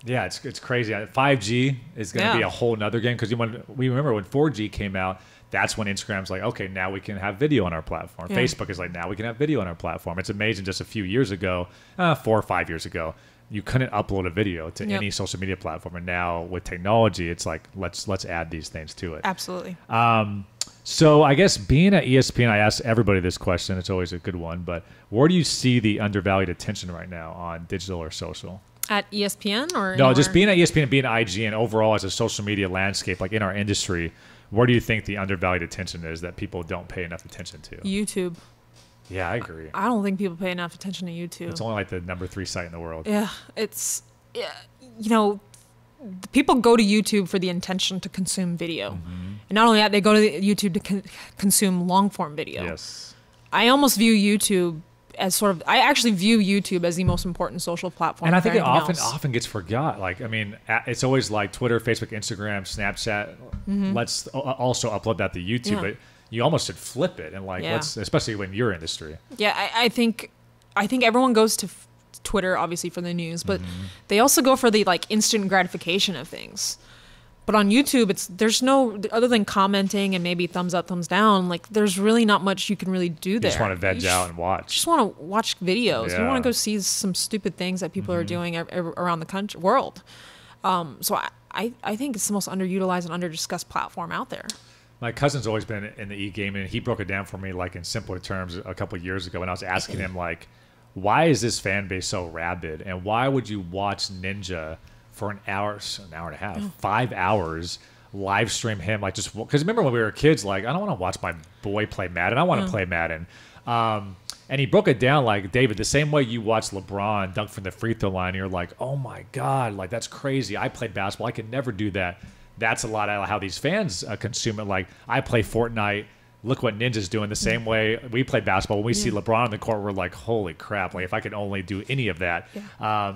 it's crazy. 5G is going to be a whole nother game, because we remember when 4G came out, that's when Instagram's like, okay, now we can have video on our platform. Facebook is like, now we can have video on our platform. It's amazing. Just a few years ago, 4 or 5 years ago, you couldn't upload a video to any social media platform, and now with technology, it's like let's add these things to it. Absolutely. So I guess being at ESPN, I ask everybody this question. It's always a good one, but where do you see the undervalued attention right now on digital or social? At ESPN or no, just being at ESPN and being at IGN overall as a social media landscape, like in our industry, Where do you think the undervalued attention is that people don't pay enough attention to? YouTube. Yeah, I agree. I don't think people pay enough attention to YouTube. It's only like the #3 site in the world. Yeah, you know, people go to YouTube for the intention to consume video. And not only that, they go to YouTube to consume long form video. Yes. I almost view YouTube as I actually view YouTube as the most important social platform. And I think it often gets forgot. Like, I mean, it's always like Twitter, Facebook, Instagram, Snapchat. Let's also upload that to YouTube. But you almost should flip it and like, especially when your industry. Yeah, I think everyone goes to Twitter obviously for the news, but they also go for the like instant gratification of things. But on YouTube, there's no, other than commenting and maybe thumbs up, thumbs down, like there's really not much you can really do there. You just want to veg out and watch. Just want to watch videos. You want to go see some stupid things that people are doing around the world. So I think it's the most underutilized and under-discussed platform out there. My cousin's always been in the e-gaming, and he broke it down for me like in simpler terms a couple of years ago when I was asking him like, why is this fan base so rabid, and why would you watch Ninja for an hour and a half, 5 hours, live stream him like just because remember when we were kids, like I don't want to watch my boy play Madden, I want to play Madden. And he broke it down like, David, the same way you watch LeBron dunk from the free throw line, you're like, oh my god, like that's crazy. I played basketball, I could never do that. That's a lot of how these fans consume it. Like I play Fortnite. Look what Ninja's doing. The same way we play basketball. When we see LeBron on the court, we're like, holy crap. Like if I could only do any of that.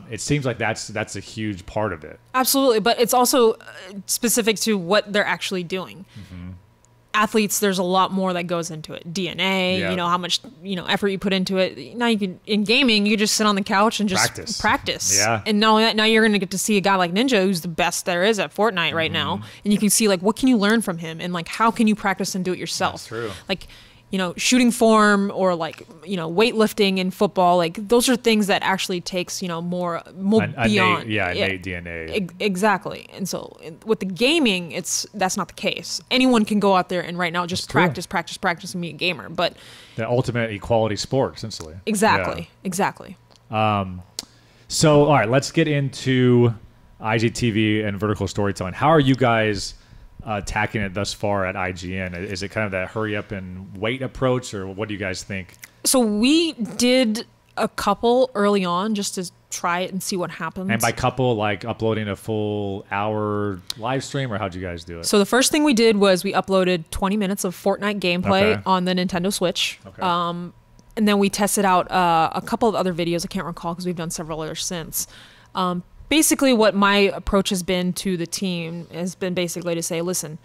It seems like that's a huge part of it. Absolutely. But it's also specific to what they're actually doing. Athletes, there's a lot more that goes into it. DNA, you know, how much, effort you put into it. Now you can, in gaming, you just sit on the couch and just practice. Yeah. And not only that, now you're going to get to see a guy like Ninja, who's the best there is at Fortnite right now. And you can see like, what can you learn from him? And like, how can you practice and do it yourself? That's true. Like, shooting form or like, weightlifting in football, like those are things that actually takes, more beyond. Innate DNA. Exactly. And so with the gaming, that's not the case. Anyone can go out there and right now just practice and be a gamer, but the ultimate equality sport, essentially. Exactly. So, all right, let's get into IGTV and vertical storytelling. How are you guys attacking it thus far at IGN? Is it kind of that hurry up and wait approach, or what do you guys think? So we did a couple early on just to try it and see what happens. And by couple, like uploading a full hour live stream, or how'd you guys do it? So the first thing we did was we uploaded 20 minutes of Fortnite gameplay on the Nintendo Switch. And then we tested out a couple of other videos. I can't recall because we've done several others since. Basically, what my approach has been to the team has been basically to say, listen,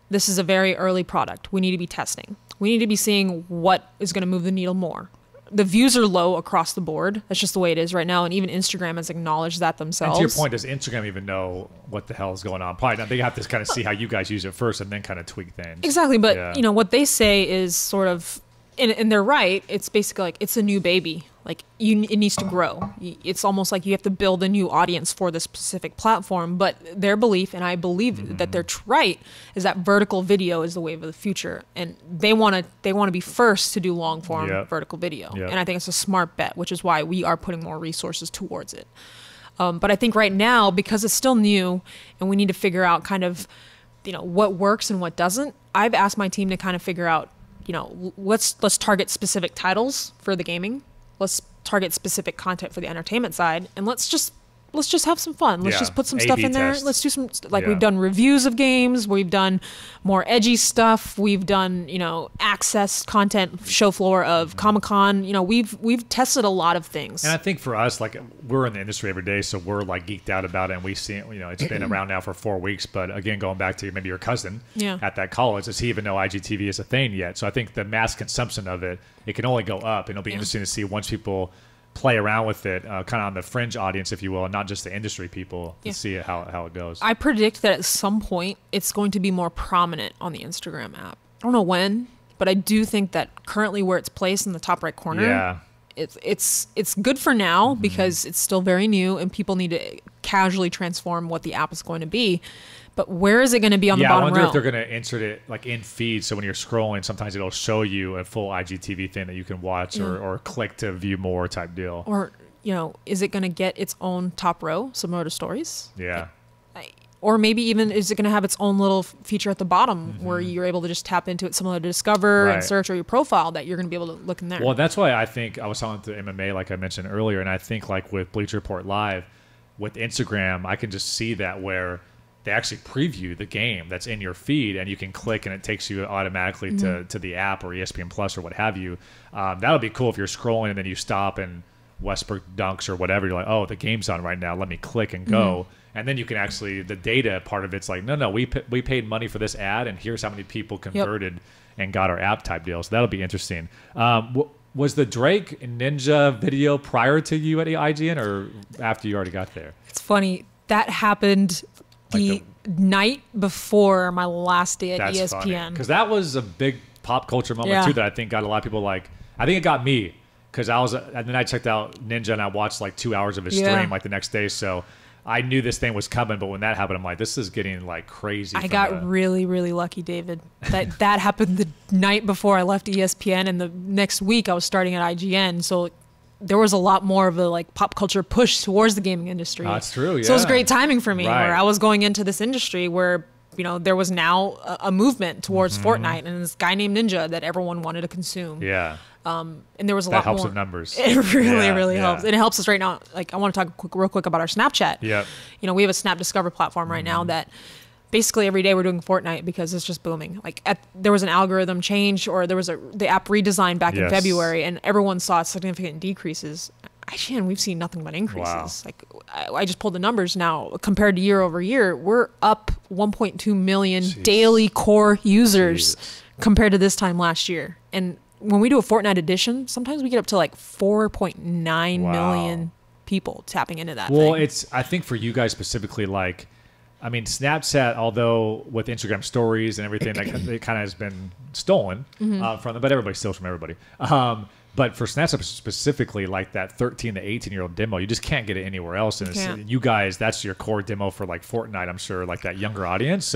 this is a very early product. We need to be testing. We need to be seeing what is going to move the needle more. The views are low across the board. That's just the way it is right now. And even Instagram has acknowledged that themselves. And to your point, does Instagram even know what the hell is going on? Probably not. They have to kind of see how you guys use it first and then kind of tweak things. Exactly. But, what they say is sort of, and they're right, it's basically like it's a new baby. Like it needs to grow. It's almost like you have to build a new audience for this specific platform. But their belief, and I believe that they're right, is that vertical video is the wave of the future, and they want to be first to do long form vertical video. And I think it's a smart bet, which is why we are putting more resources towards it. But I think right now, because it's still new, and we need to figure out kind of, what works and what doesn't. I've asked my team to kind of figure out, let's target specific titles for the gaming. Let's target specific content for the entertainment side, and let's just have some fun. Let's just put some stuff in there. Let's do some, we've done reviews of games. We've done more edgy stuff. We've done, access content, show floor of Comic-Con. We've tested a lot of things. And I think for us, like we're in the industry every day, so we're like geeked out about it, and we've seen, it's been around now for 4 weeks. But again, going back to maybe your cousin at that college, does he even know IGTV is a thing yet? So I think the mass consumption of it can only go up, and it'll be interesting to see once people play around with it, kind of on the fringe audience, if you will, and not just the industry people, to see how it goes. I predict that at some point it's going to be more prominent on the Instagram app. I don't know when, but I do think that currently where it's placed in the top right corner, it's good for now because it's still very new and people need to casually transform what the app is going to be. But where is it going to be on the bottom row? I wonder if they're going to insert it like in feed, so when you're scrolling, sometimes it'll show you a full IGTV thing that you can watch or click to view more type deal. Or, is it going to get its own top row, similar to stories? Yeah. Or maybe even is it going to have its own little feature at the bottom where you're able to just tap into it, similar to Discover and search or your profile, that you're going to be able to look in there. Well, that's why I think I was talking to MMA, like I mentioned earlier, and I think like with Bleacher Report Live, with Instagram, I can just see that where they actually preview the game that's in your feed, and you can click and it takes you automatically to the app or ESPN Plus or what have you. That would be cool if you're scrolling and then you stop and Westbrook dunks or whatever. You're like, oh, the game's on right now. Let me click and go. And then you can actually, the data part of it's like, no, we paid money for this ad, and here's how many people converted and got our app type deal. So that'll be interesting. Was the Drake Ninja video prior to you at IGN or after you already got there? It's funny. That happened the night before my last day at ESPN. Because that was a big pop culture moment too that I think got a lot of people like, I think it got me because and then I checked out Ninja and I watched like 2 hours of his stream like the next day. So I knew this thing was coming, but when that happened, I'm like, this is getting like crazy. I got really, really lucky, David. That happened the night before I left ESPN, and the next week I was starting at IGN. So there was a lot more of a like pop culture push towards the gaming industry. That's true. Yeah. So it was great timing for me, where I was going into this industry where, you know, there was now a movement towards Fortnite and this guy named Ninja that everyone wanted to consume. Yeah. And there was a lot more. That helps with numbers. It really helps. And it helps us right now. Like, I want to talk real quick about our Snapchat. Yeah. You know, we have a Snap Discover platform right now that basically every day we're doing Fortnite because it's just booming. Like, there was an algorithm change, or there was the app redesign back in February, and everyone saw significant decreases. IGN, we've seen nothing but increases. Like, I just pulled the numbers now. Compared to year over year, we're up 1.2 million daily core users compared to this time last year. And when we do a Fortnite edition, sometimes we get up to like 4.9 million people tapping into that thing. I think for you guys specifically, like, I mean, Snapchat, although with Instagram stories and everything, like, it kind of has been stolen from them, but everybody steals from everybody. But for Snapchat specifically, like that 13 to 18-year-old demo, you just can't get it anywhere else. And you guys, that's your core demo for like Fortnite, I'm sure, like that younger audience.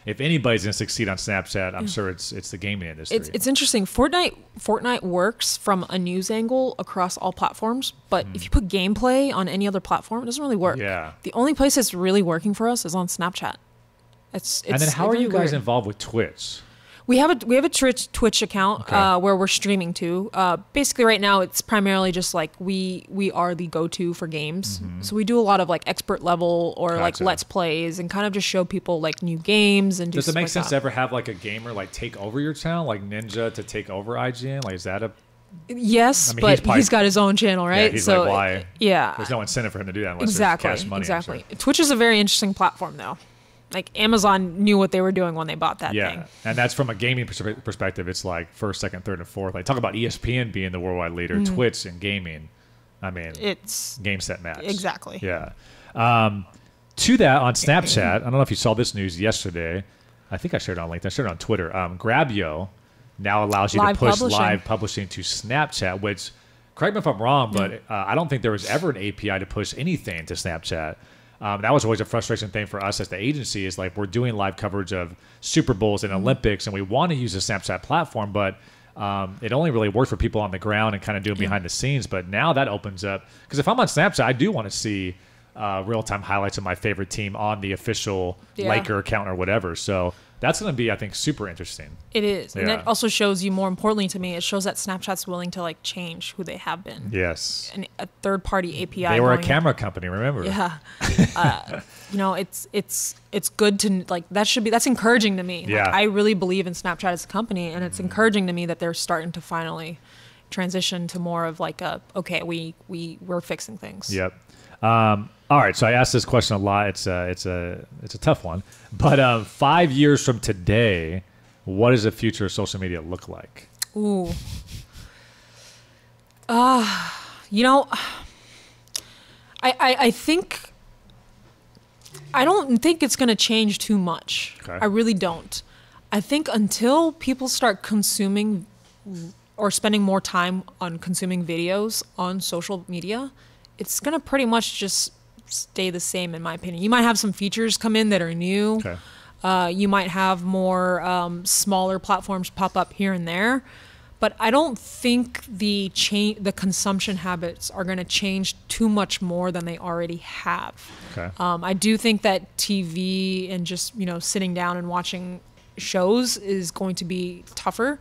If anybody's going to succeed on Snapchat, I'm sure it's the gaming industry. It's interesting. Fortnite works from a news angle across all platforms, but if you put gameplay on any other platform, it doesn't really work. Yeah. The only place it's really working for us is on Snapchat. And then how are you guys involved with Twitch? We have a Twitch account where we're streaming to. Basically, right now it's primarily just like we are the go-to for games. So we do a lot of like expert level or like let's plays and kind of just show people like new games and do. Does it make sense to ever have like a gamer like take over your channel, like Ninja to take over IGN? Like, is that a Yes, I mean, but he's got his own channel, right? Yeah, he's like, why? Yeah, there's no incentive for him to do that unless there's cash money. Exactly. Twitch is a very interesting platform, though. Like, Amazon knew what they were doing when they bought that thing. Yeah, and that's from a gaming perspective. It's like first, second, third, and fourth. Like, talk about ESPN being the worldwide leader, Twitch and gaming. I mean, it's game, set, match. Exactly. Yeah. To that, on Snapchat, I don't know if you saw this news yesterday. I think I shared it on LinkedIn. I shared it on Twitter. Grabio now allows you to push live publishing to Snapchat, which, correct me if I'm wrong, but I don't think there was ever an API to push anything to Snapchat. That was always a frustration thing for us as the agency, is like, we're doing live coverage of Super Bowls and Olympics, and we want to use the Snapchat platform, but it only really worked for people on the ground and kind of doing behind the scenes. But now that opens up, because if I'm on Snapchat, I do want to see real-time highlights of my favorite team on the official Laker account or whatever. So that's going to be, I think, super interesting. It is. And that also shows you, more importantly to me, it shows that Snapchat's willing to like change who they have been. Yes. And a third-party API. They were a camera company, remember? Yeah. You know, it's good to, like, that's encouraging to me. Yeah. Like, I really believe in Snapchat as a company, and it's encouraging to me that they're starting to finally transition to more of like we're fixing things. Yep. All right, so I asked this question a lot. It's a tough one, but 5 years from today, what does the future of social media look like? Ooh, you know, I think I don't think it's going to change too much. Okay. I really don't. I think until people start consuming or spending more time on consuming videos on social media, it's going to pretty much just stay the same, in my opinion. You might have some features come in that are new. Okay. You might have more smaller platforms pop up here and there. but I don't think the consumption habits are going to change too much more than they already have. Okay. I do think that TV and just, sitting down and watching shows is going to be tougher,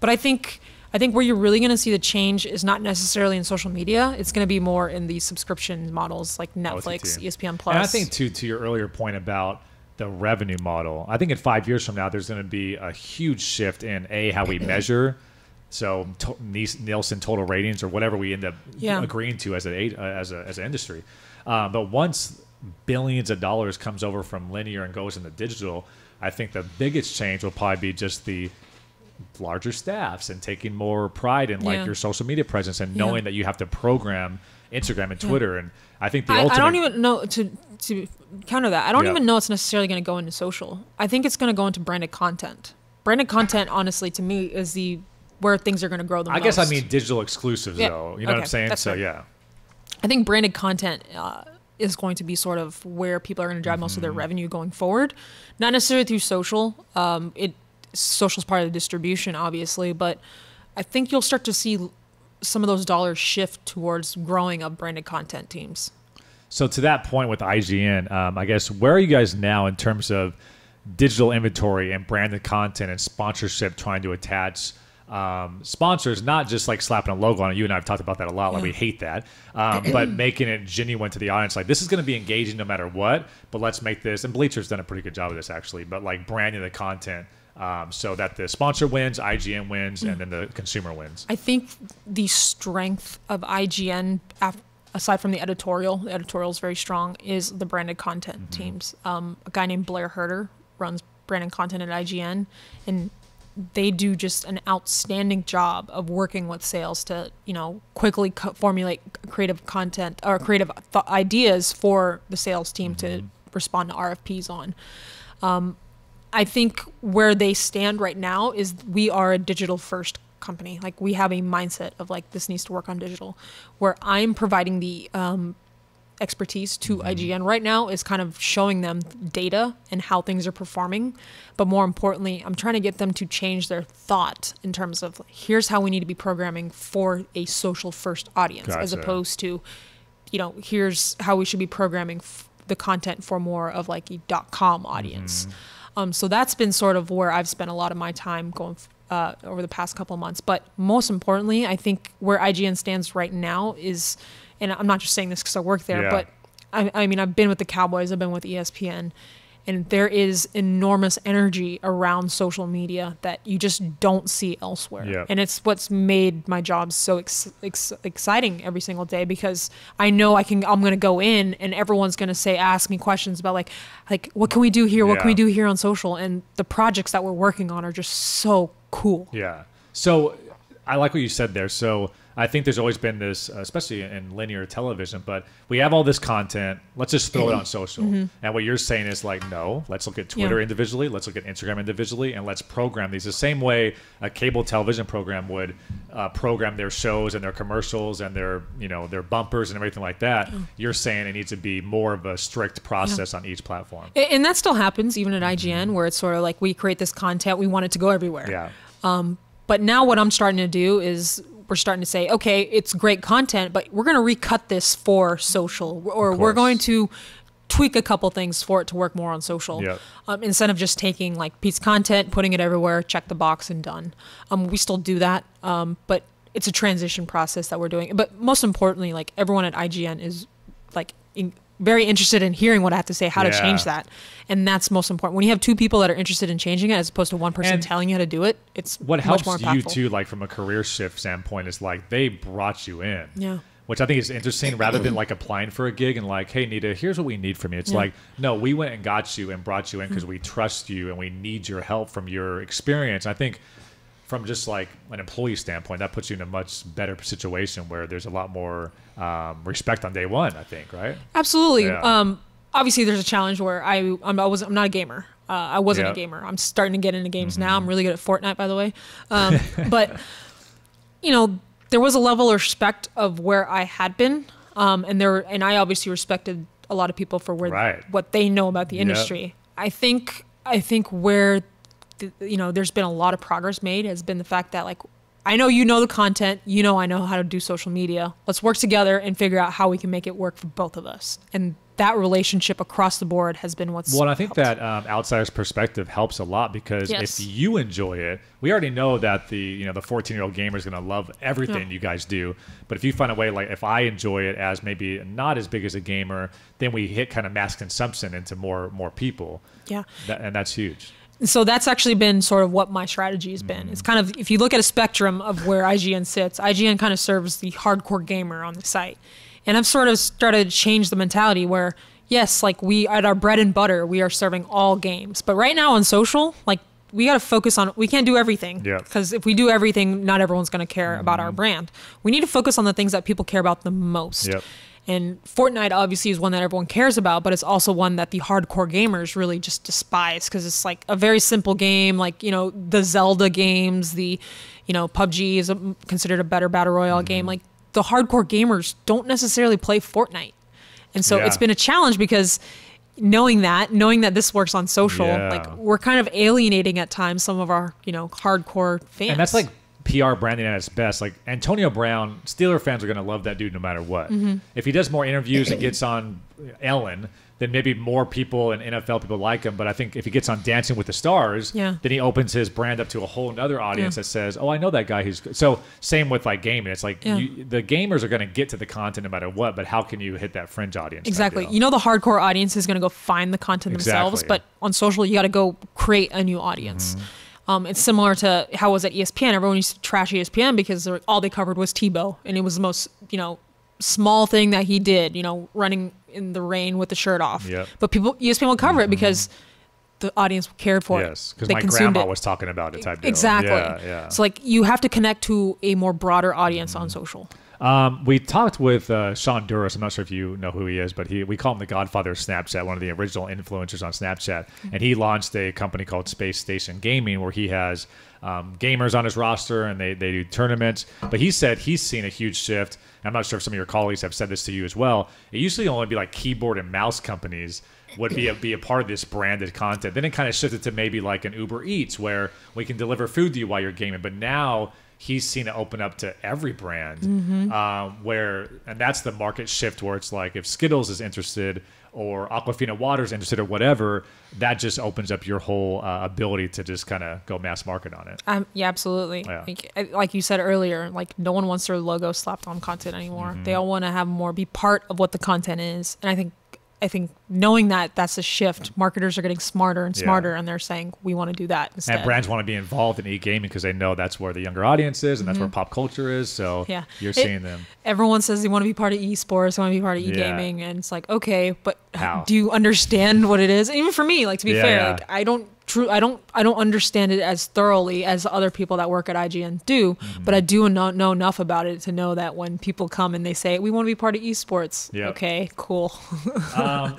but I think where you're really going to see the change is not necessarily in social media. It's going to be more in the subscription models like Netflix, ESPN Plus. And I think to your earlier point about the revenue model, I think in 5 years from now, there's going to be a huge shift in how we measure. So Nielsen total ratings or whatever we end up agreeing to as an industry. But once billions of dollars comes over from linear and goes into digital, I think the biggest change will probably be just the larger staffs and taking more pride in like your social media presence and knowing that you have to program Instagram and Twitter. And I think the ultimate... I don't even know, to counter that, I don't even know it's necessarily going to go into social. I think it's going to go into branded content. Branded content, honestly, to me, is where things are going to grow the most. I guess I mean digital exclusives, though. You know what I'm saying? So, right. I think branded content is going to be sort of where people are going to drive most of their revenue going forward. Not necessarily through social. Social's part of the distribution, obviously, but I think you'll start to see some of those dollars shift towards growing up branded content teams. So to that point with IGN, I guess, where are you guys now in terms of digital inventory and branded content and sponsorship, trying to attach sponsors, not just like slapping a logo on it? You and I have talked about that a lot. Like we hate that, but making it genuine to the audience. Like this is going to be engaging no matter what, but let's make this, and Bleacher's done a pretty good job of this actually, but like branding the content so that the sponsor wins, IGN wins, and then the consumer wins. I think the strength of IGN, aside from the editorial is very strong, is the branded content teams. A guy named Blair Herter runs branded content at IGN, and they do just an outstanding job of working with sales to, quickly formulate creative content or creative ideas for the sales team to respond to RFPs on. I think where they stand right now is we are a digital first company. Like we have a mindset of like, this needs to work on digital. Where I'm providing the expertise to IGN right now is kind of showing them data and how things are performing. But more importantly, I'm trying to get them to change their thought in terms of here's how we need to be programming for a social first audience, as opposed to, here's how we should be programming the content for more of like a .com audience. So that's been sort of where I've spent a lot of my time going over the past couple of months. But most importantly, I think where IGN stands right now is, and I'm not just saying this because I work there, but I mean, I've been with the Cowboys, I've been with ESPN, and there is enormous energy around social media that you just don't see elsewhere. And it's what's made my job so exciting every single day, because I know I'm going to go in and everyone's going to ask me questions about like, what can we do here? What can we do here on social? And the projects that we're working on are just so cool. Yeah. So I like what you said there. So I think there's always been this, especially in linear television, but we have all this content. Let's just throw it on social. And what you're saying is like, no, let's look at Twitter individually. Let's look at Instagram individually, and let's program these the same way a cable television program would program their shows and their commercials and their, their bumpers and everything like that. You're saying it needs to be more of a strict process on each platform. And that still happens even at IGN, where it's sort of like we create this content, we want it to go everywhere. But now what I'm starting to do is we're starting to say, okay, it's great content, but we're going to recut this for social, or we're going to tweak a couple things for it to work more on social. Instead of just taking like piece of content, putting it everywhere, check the box and done. We still do that, but it's a transition process that we're doing. But most importantly, like everyone at IGN is like very interested in hearing what I have to say, how to change that. And that's most important. When you have two people that are interested in changing it, as opposed to one person telling you how to do it, it's what much helps more impactful. You too, like from a career shift standpoint, is like they brought you in. Which I think is interesting, rather than like applying for a gig and like, hey, Neeta, here's what we need from you. It's like, no, we went and got you and brought you in because we trust you and we need your help from your experience. I think from just like an employee standpoint, that puts you in a much better situation where there's a lot more respect on day one, I think, right? Absolutely. Obviously, there's a challenge where I'm not a gamer. I wasn't a gamer. I'm starting to get into games now. I'm really good at Fortnite, by the way. But, there was a level of respect of where I had been. And I obviously respected a lot of people for what they know about the industry. I think where there's been a lot of progress made has been the fact that like I know you know the content, you know I know how to do social media. Let's work together and figure out how we can make it work for both of us. And that relationship across the board has been what's Well, I think that outsider's perspective helps a lot, because if you enjoy it, we already know that the 14-year-old gamer is going to love everything you guys do. But if you find a way, like if I enjoy it as maybe not as big as a gamer, then we hit kind of mass consumption into more people. Yeah. And that's huge. So that's actually been sort of what my strategy has been. It's kind of, if you look at a spectrum of where IGN sits, IGN kind of serves the hardcore gamer on the site. And I've sort of started to change the mentality where, yes, like we, at our bread and butter, we are serving all games. But right now on social, like we got to focus on, we can't do everything. Because if we do everything, not everyone's going to care about our brand. We need to focus on the things that people care about the most. And Fortnite obviously is one that everyone cares about, but it's also one that the hardcore gamers really just despise, because it's like a very simple game, like, the Zelda games, the, PUBG is considered a better battle royale game. Like the hardcore gamers don't necessarily play Fortnite. And so it's been a challenge, because knowing that this works on social, like we're kind of alienating at times some of our, hardcore fans. And that's like PR branding at its best. Like Antonio Brown, Steeler fans are going to love that dude no matter what. If he does more interviews and gets on Ellen, then maybe more people and NFL people like him. But I think if he gets on Dancing with the Stars, then he opens his brand up to a whole other audience that says, oh, I know that guy who's good. So same with like gaming. It's like the gamers are going to get to the content no matter what, but how can you hit that fringe audience? Exactly. The hardcore audience is going to go find the content themselves, but on social, you got to go create a new audience. It's similar to how it was at ESPN. Everyone used to trash ESPN because all they covered was Tebow, and it was the most, small thing that he did, running in the rain with the shirt off. But ESPN will cover it because the audience cared for it. Yes, because my grandma was talking about it type deal. Exactly. So like you have to connect to a more broader audience on social. We talked with Sean Duras. I'm not sure if you know who he is, but we call him the godfather of Snapchat, one of the original influencers on Snapchat. And he launched a company called Space Station Gaming, where he has gamers on his roster, and they do tournaments. But he said he's seen a huge shift. I'm not sure if some of your colleagues have said this to you as well. It used to only be like keyboard and mouse companies would be a part of this branded content. Then it kind of shifted to maybe like an Uber Eats, where we can deliver food to you while you're gaming. But now he's seen it open up to every brand, and that's the market shift, where it's like if Skittles is interested or Aquafina Water is interested or whatever, that just opens up your whole ability to just kind of go mass market on it. Yeah, absolutely. Like you said earlier, like no one wants their logo slapped on content anymore. They all want to have be part of what the content is. And I think knowing that that's a shift, marketers are getting smarter and smarter, and they're saying, we want to do that instead. And brands want to be involved in e-gaming because they know that's where the younger audience is, and that's where pop culture is. So you're seeing them. Everyone says they want to be part of esports, they want to be part of e-gaming, and it's like, okay, but how? Do you understand what it is? And even for me, like to be fair, like I don't understand it as thoroughly as other people that work at IGN do, but I do know enough about it to know that when people come and they say, we want to be part of esports, okay, cool.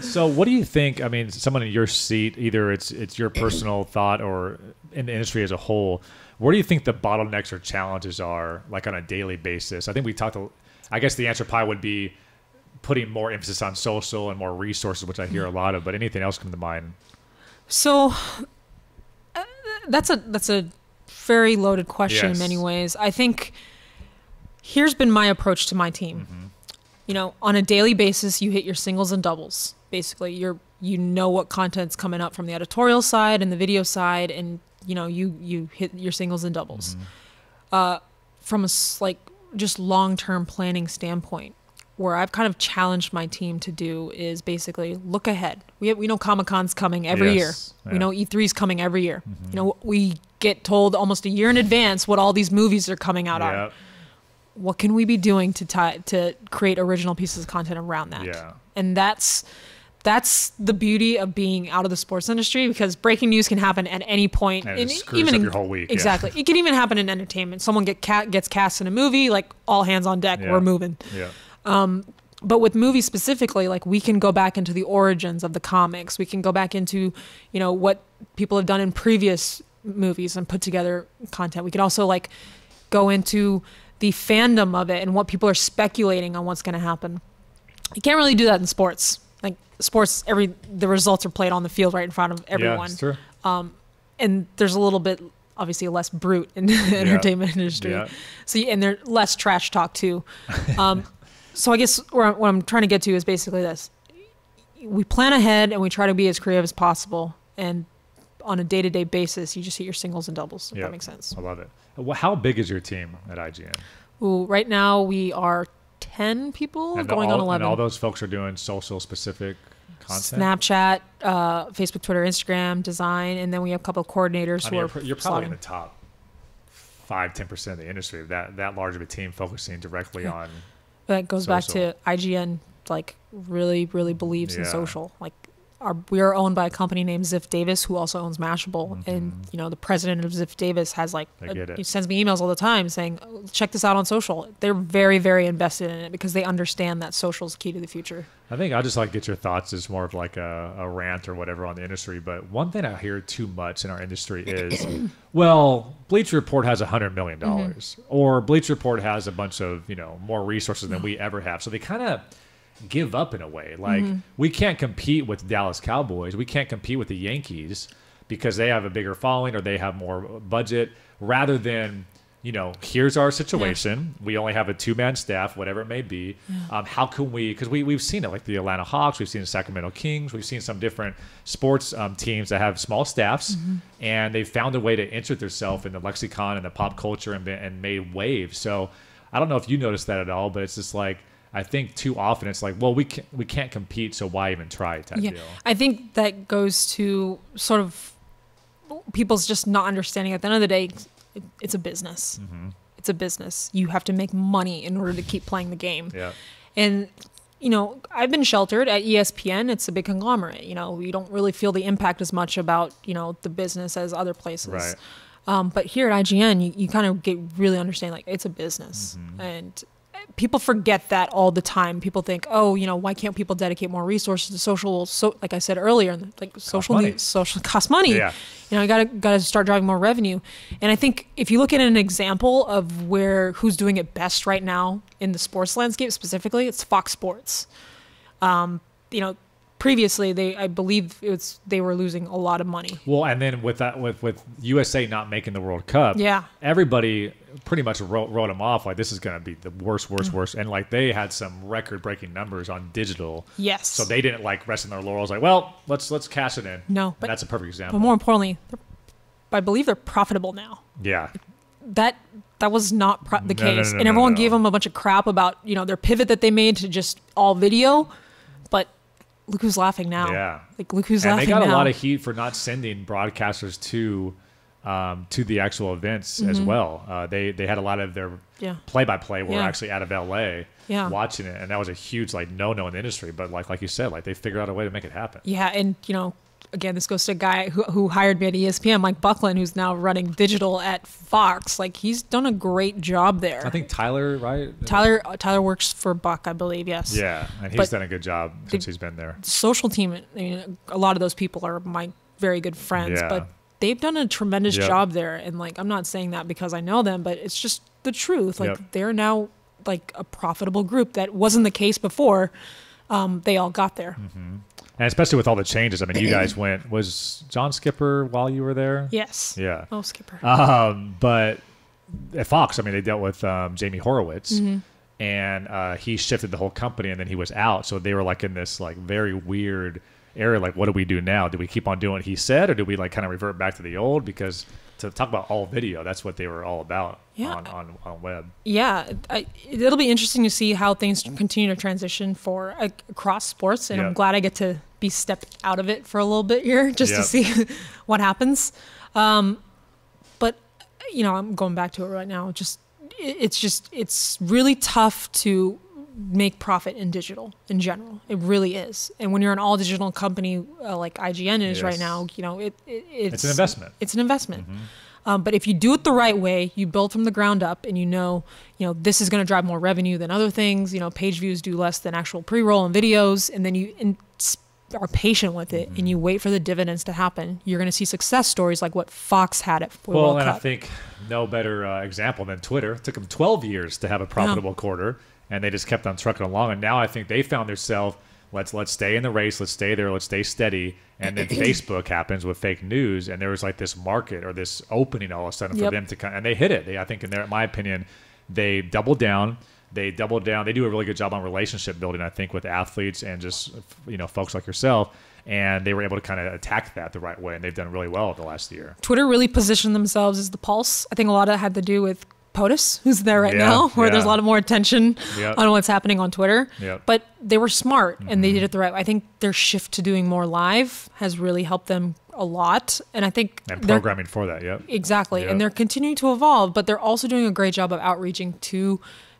So what do you think, I mean, someone in your seat, either it's your personal thought or in the industry as a whole, where do you think the bottlenecks or challenges are, like on a daily basis? I think we talked, I guess the answer probably would be putting more emphasis on social and more resources, which I hear a lot of, but anything else come to mind? So that's a very loaded question in many ways. I think here's been my approach to my team. On a daily basis, you hit your singles and doubles. Basically, you know what content's coming up from the editorial side and the video side, and you hit your singles and doubles. From a just long-term planning standpoint, where I've kind of challenged my team to do is basically look ahead. We know Comic-Con's coming every year. We know E3's coming every year. We get told almost a year in advance what all these movies are coming out on. What can we be doing to create original pieces of content around that? And that's the beauty of being out of the sports industry, because breaking news can happen at any point. And it screws up your whole week. Exactly. It can even happen in entertainment. Someone gets cast in a movie, like all hands on deck, we're moving. But with movies specifically, like we can go back into the origins of the comics. We can go back into, what people have done in previous movies and put together content. We can also go into the fandom of it and what people are speculating on what's going to happen. You can't really do that in sports. Like sports, the results are played on the field right in front of everyone. Yeah, that's true. And there's a little bit obviously less brute in the entertainment industry. Yeah. So, and they're less trash talk too. So I guess what I'm trying to get to is basically this. We plan ahead and we try to be as creative as possible. And on a day-to-day basis, you just hit your singles and doubles, if that makes sense. I love it. Well, how big is your team at IGN? Ooh, right now we are 10 people going on 11. And all those folks are doing social specific content? Snapchat, Facebook, Twitter, Instagram, design, and then we have a couple of coordinators who are you're probably in the top 5-10% of the industry, that large of a team focusing directly on that goes social. Back to IGN, like really believes in social. Like we are owned by a company named Ziff Davis, who also owns Mashable, and the president of Ziff Davis has he sends me emails all the time saying, oh, check this out on social. They're very invested in it because they understand that social is key to the future. I think I'll just get your thoughts as more of like a rant or whatever on the industry. But one thing I hear too much in our industry is, well, Bleacher Report has $100 million, or Bleacher Report has a bunch of more resources than we ever have. So they kind of give up in a way. Like we can't compete with Dallas Cowboys. We can't compete with the Yankees because they have a bigger following or they have more budget, rather than, here's our situation. We only have a 2-man staff, whatever it may be. How can we, because we've seen it, like the Atlanta Hawks, we've seen the Sacramento Kings, we've seen some different sports teams that have small staffs, and they've found a way to insert themselves in the lexicon and the pop culture and made waves. So I don't know if you noticed that at all, but it's just like, I think too often it's like, well, we can't compete, so why even try type deal. I think that goes to sort of people's just not understanding. At the end of the day, it's a business. It's a business. You have to make money in order to keep playing the game. And I've been sheltered at ESPN. It's a big conglomerate. You don't really feel the impact as much about the business as other places. But here at IGN, you kind of really understand, like, it's a business. And people forget that all the time. People think, oh, why can't people dedicate more resources to social? So, like I said earlier, like social costs money. You gotta start driving more revenue. And I think if you look at an example of who's doing it best right now in the sports landscape specifically, it's Fox Sports. Previously, I believe they were losing a lot of money. Well, and then with USA not making the World Cup, everybody pretty much wrote them off like this is going to be the worst, and like they had some record-breaking numbers on digital. Yes. So they didn't rest in their laurels. Like, well, let's cash it in. No, but that's a perfect example. But more importantly, I believe they're profitable now. Yeah. That was not the case, and everyone gave them a bunch of crap about their pivot that they made to just all video, but. Look who's laughing now. Yeah. Look who's laughing now. And they got a lot of heat for not sending broadcasters to the actual events as well. They had a lot of their play-by-play were actually out of LA watching it, and that was a huge no-no in the industry. But like you said, they figured out a way to make it happen. Yeah, and again, this goes to a guy who hired me at ESPN, Mike Buckland, who's now running digital at Fox. He's done a great job there. I think Tyler, right? Tyler works for Buck, I believe, yes. Yeah, and he's done a good job since he's been there. The social team, a lot of those people are my very good friends, but they've done a tremendous job there. And I'm not saying that because I know them, but it's just the truth. They're now a profitable group. That wasn't the case before. They all got there. And especially with all the changes, you guys was John Skipper while you were there? Yes. Yeah. Oh, Skipper. But at Fox, they dealt with Jamie Horowitz, and he shifted the whole company, and then he was out. So they were in this very weird area. What do we do now? Do we keep on doing what he said, or do we kind of revert back to the old? Because to talk about all video, that's what they were all about on web. Yeah, it'll be interesting to see how things continue to transition for across sports, and I'm glad I get to be stepped out of it for a little bit here just to see what happens. But I'm going back to it right now. It's really tough to make profit in digital in general. It really is. And when you're an all digital company like IGN is right now, it's an investment. It's an investment. But if you do it the right way, you build from the ground up, and this is going to drive more revenue than other things. Page views do less than actual pre-roll and videos, and then you are patient with it and you wait for the dividends to happen. You're going to see success stories like what Fox had at World Cup. I think no better example than Twitter. It took them 12 years to have a profitable quarter, and they just kept on trucking along. And now I think they found themselves let's stay in the race, let's stay there, let's stay steady. And then Facebook happens with fake news, and there was like this market or this opening all of a sudden for them to kind, and they hit it. I think in my opinion, they doubled down. They do a really good job on relationship building, I think, with athletes and just, folks like yourself. And they were able to kind of attack that the right way. And they've done really well the last year. Twitter really positioned themselves as the pulse. I think a lot of it had to do with POTUS, who's there right now, where there's a lot of more attention on what's happening on Twitter. But they were smart and they did it the right way. I think their shift to doing more live has really helped them a lot. And I think programming for that. Exactly. And they're continuing to evolve, but they're also doing a great job of outreaching to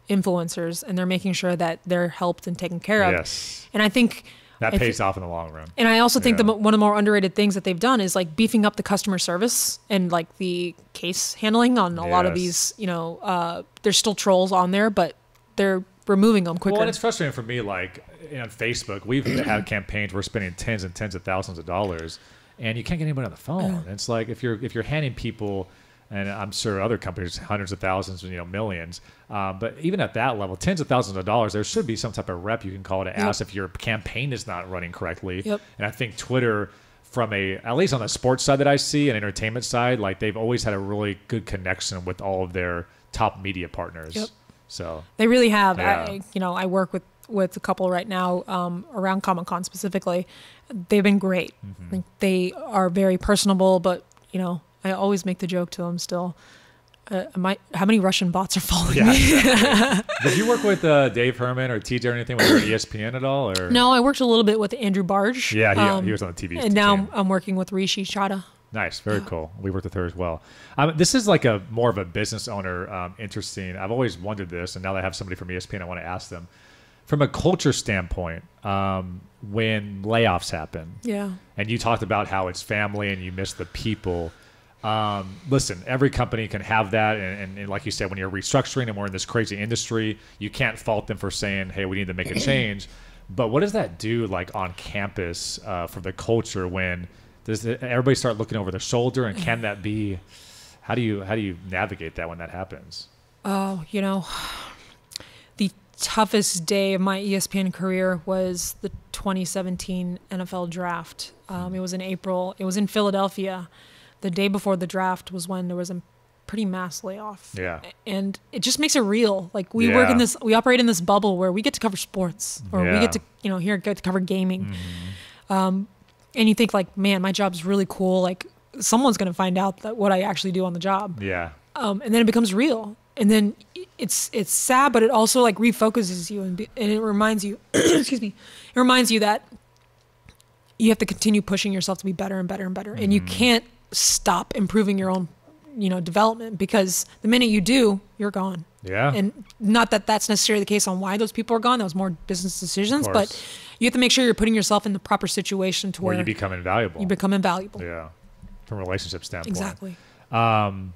influencers, and they're making sure that they're helped and taken care of. And I think that pays off in the long run. And I also think that one of the more underrated things that they've done is like beefing up the customer service and like the case handling on a lot of these, there's still trolls on there, but they're removing them quicker. Well, and it's frustrating for me, like on Facebook, we've had campaigns, we're spending tens and tens of thousands of dollars, and you can't get anybody on the phone. It's like if you're handing people, and I'm sure other companies, hundreds of thousands, millions. But even at that level, tens of thousands of dollars, there should be some type of rep you can call to ask if your campaign is not running correctly. And I think Twitter, at least on the sports side that I see and entertainment side, like they've always had a really good connection with all of their top media partners. So they really have. I work with a couple right now around Comic-Con specifically. They've been great. Like they are very personable, but I always make the joke to them still. How many Russian bots are following me? Exactly. Did you work with Dave Herman or TJ or anything when you were at ESPN at all? Or? No, I worked a little bit with Andrew Barge. Yeah, he was on the TV. And now I'm working with Rishi Chadha. Nice, very cool. We worked with her as well. This is like more of a business owner, interesting. I've always wondered this, and now that I have somebody from ESPN, I want to ask them. From a culture standpoint, when layoffs happen, and you talked about how it's family and you miss the people. Listen, every company can have that. And like you said, when you're restructuring and we're in this crazy industry, you can't fault them for saying, hey, we need to make a change. But what does that do like on campus for the culture when does everybody start looking over their shoulder? And can that be, how do you navigate that when that happens? Oh, the toughest day of my ESPN career was the 2017 NFL draft. It was in April. It was in Philadelphia. The day before the draft was when there was a pretty mass layoff. And it just makes it real. Like we operate in this bubble where we get to cover sports or we get to, get to cover gaming. And you think like, man, my job's really cool. Like someone's going to find out that what I actually do on the job. And then it becomes real. And then it's sad, but it also like refocuses you and it reminds you, excuse me, it reminds you that you have to continue pushing yourself to be better and better and better. And you can't stop improving your own, development, because the minute you do, you're gone. And not that that's necessarily the case on why those people are gone. That was more business decisions, but you have to make sure you're putting yourself in the proper situation to where you become invaluable. You become invaluable. From a relationship standpoint. Exactly. And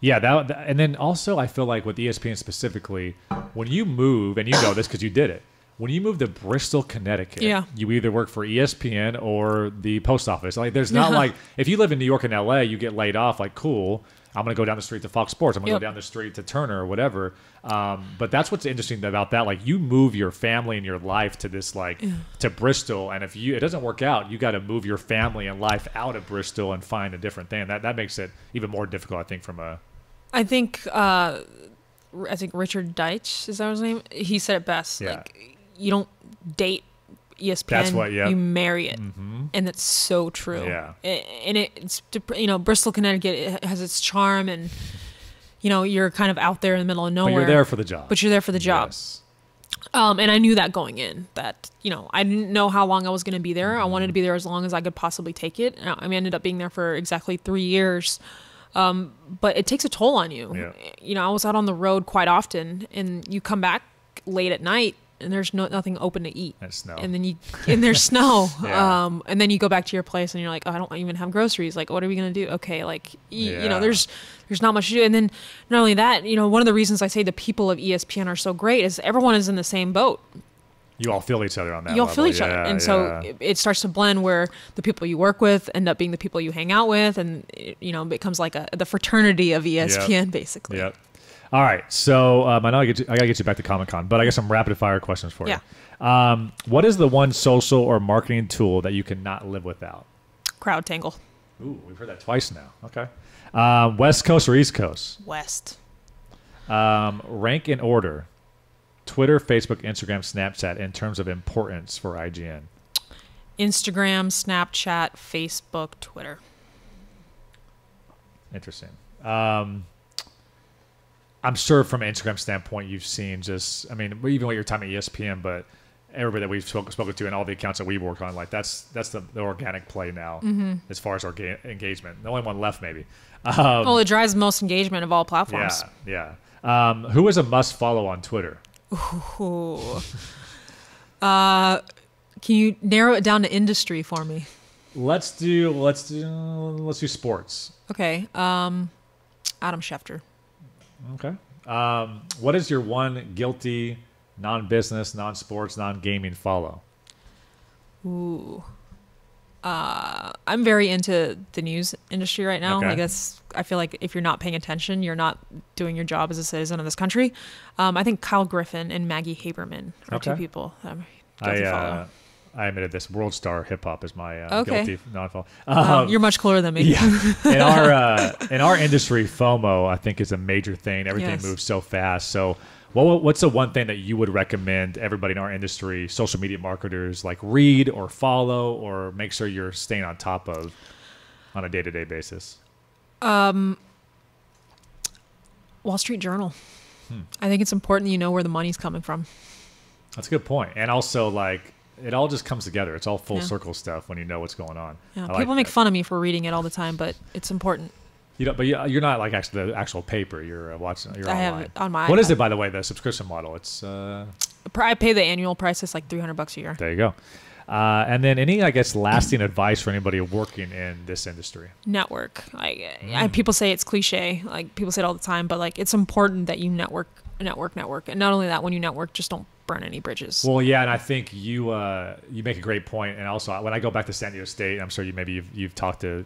then also I feel like with ESPN specifically, when you move, and you know this because you did it, when you move to Bristol, Connecticut, you either work for ESPN or the post office. Like, there's not like, if you live in New York and LA, you get laid off, like, cool, I'm going to go down the street to Fox Sports. I'm going to go down the street to Turner or whatever. But that's what's interesting about that. Like, you move your family and your life to this, to Bristol. And if it doesn't work out, you got to move your family and life out of Bristol and find a different thing. That makes it even more difficult, I think, I think Richard Deitch, is that his name? He said it best. Like, you don't date ESPN. That's what, you marry it. And that's so true. And it's, Bristol, Connecticut, it has its charm, and, you're kind of out there in the middle of nowhere. But you're there for the job. And I knew that going in, that, I didn't know how long I was going to be there. I wanted to be there as long as I could possibly take it. I ended up being there for exactly 3 years. But it takes a toll on you. I was out on the road quite often, and you come back late at night, and there's nothing open to eat. There's snow. And there's snow. And then you go back to your place and you're like, oh, I don't even have groceries. Like, what are we going to do? Okay. Like, there's not much to do. And then not only that, one of the reasons I say the people of ESPN are so great is everyone is in the same boat. You all feel each other on that level. You all feel each other. And so it starts to blend where the people you work with end up being the people you hang out with. And, it becomes like the fraternity of ESPN, basically. All right. So I know I got to get you back to Comic-Con, but I got some rapid fire questions for you. What is the one social or marketing tool that you cannot live without? CrowdTangle. Ooh, we've heard that twice now. Okay. West Coast or East Coast? West. Rank in order: Twitter, Facebook, Instagram, Snapchat in terms of importance for IGN. Instagram, Snapchat, Facebook, Twitter. Interesting. I'm sure from an Instagram standpoint, you've seen just, I mean, even with your time at ESPN, but everybody that we've spoken to and all the accounts that we work on, like that's the organic play now as far as engagement. The only one left, maybe. Well, it drives the most engagement of all platforms. Yeah. Who is a must follow on Twitter? Ooh. Can you narrow it down to industry for me? Let's do sports. Okay. Adam Schefter. Okay. What is your one guilty non-business, non-sports, non-gaming follow? Ooh. I'm very into the news industry right now. Okay. I feel like if you're not paying attention, you're not doing your job as a citizen of this country. I think Kyle Griffin and Maggie Haberman are two people that I'm guilty follow. I admitted this. World Star Hip Hop is my guilty non-follow. You're much cooler than me. Yeah. In our industry, FOMO I think is a major thing. Everything moves so fast. So, what's the one thing that you would recommend everybody in our industry, social media marketers, like read or follow or make sure you're staying on top of on a day-to-day basis? Wall Street Journal. I think it's important that you know where the money's coming from. That's a good point. And also, like, it all just comes together. It's all full circle stuff when you know what's going on. Yeah, people make fun of me for reading it all the time, but it's important. But you're not like actually the actual paper. You're watching. You're I online. have it on my What iPad. is it, by the way? The subscription model. It's. I pay the annual price. It's like $300 a year. There you go. And then any, I guess, lasting advice for anybody working in this industry? Network. People say it's cliche. Like people say it all the time, but like it's important that you network. And not only that, when you network, just don't burn any bridges. Well, yeah, and I think you make a great point. And also, when I go back to San Diego State, I'm sure you've talked to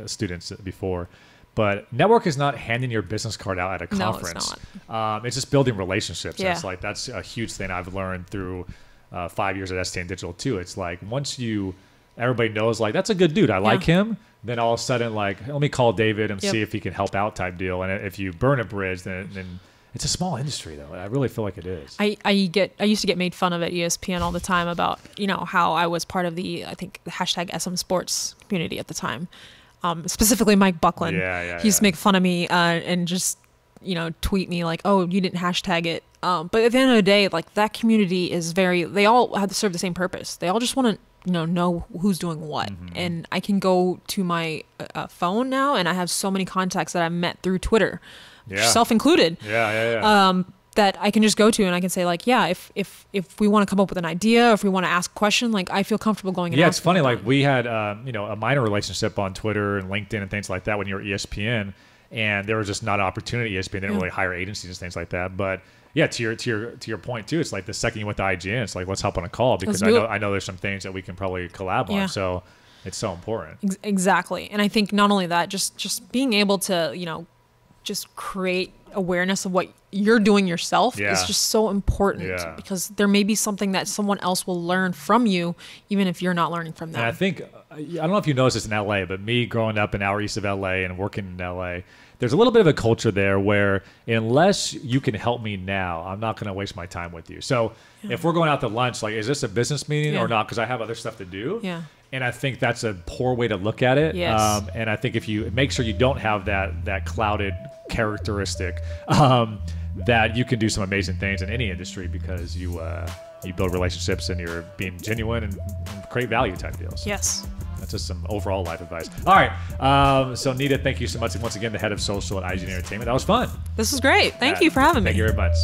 students before. But network is not handing your business card out at a conference. No, it's not. It's just building relationships. Yeah. That's a huge thing I've learned through 5 years at STN Digital too. It's like once everybody knows like that's a good dude. I like him. Then all of a sudden like let me call David and see if he can help out type deal. And if you burn a bridge, then it's a small industry though. I really feel like it is. I used to get made fun of at ESPN all the time about how I was part of the hashtag SM Sports community at the time. Specifically Mike Buckland. He used to make fun of me and just tweet me like, oh, you didn't hashtag it. But at the end of the day, like that community is they all have to serve the same purpose. They all just want to know who's doing what. And I can go to my phone now and I have so many contacts that I met through Twitter, self included. That I can just go to and I can say like, if we want to come up with an idea, if we want to ask a question, like I feel comfortable going and it's funny. Like we had, a minor relationship on Twitter and LinkedIn and things like that when you were at ESPN, and there was just not an opportunity. ESPN didn't really hire agencies and things like that. But yeah, to your point too, it's like the second you went to IGN, it's like let's hop on a call because I know there's some things that we can probably collab on. So it's so important. Exactly, and I think not only that, just being able to just create awareness of what you're doing yourself is just so important because there may be something that someone else will learn from you, even if you're not learning from them. And I think, I don't know if you noticed this in LA, but me growing up an hour east of LA and working in LA, there's a little bit of a culture there where unless you can help me now, I'm not going to waste my time with you. So if we're going out to lunch, like, is this a business meeting or not? Because I have other stuff to do. And I think that's a poor way to look at it. And I think if you make sure you don't have that clouded characteristic, that you can do some amazing things in any industry because you build relationships and you're being genuine and create value type deals. That's just some overall life advice. All right. So Neeta, thank you so much. Once again, the head of social at IGN Entertainment. That was fun. This was great. Thank you for having me. Thank you very much.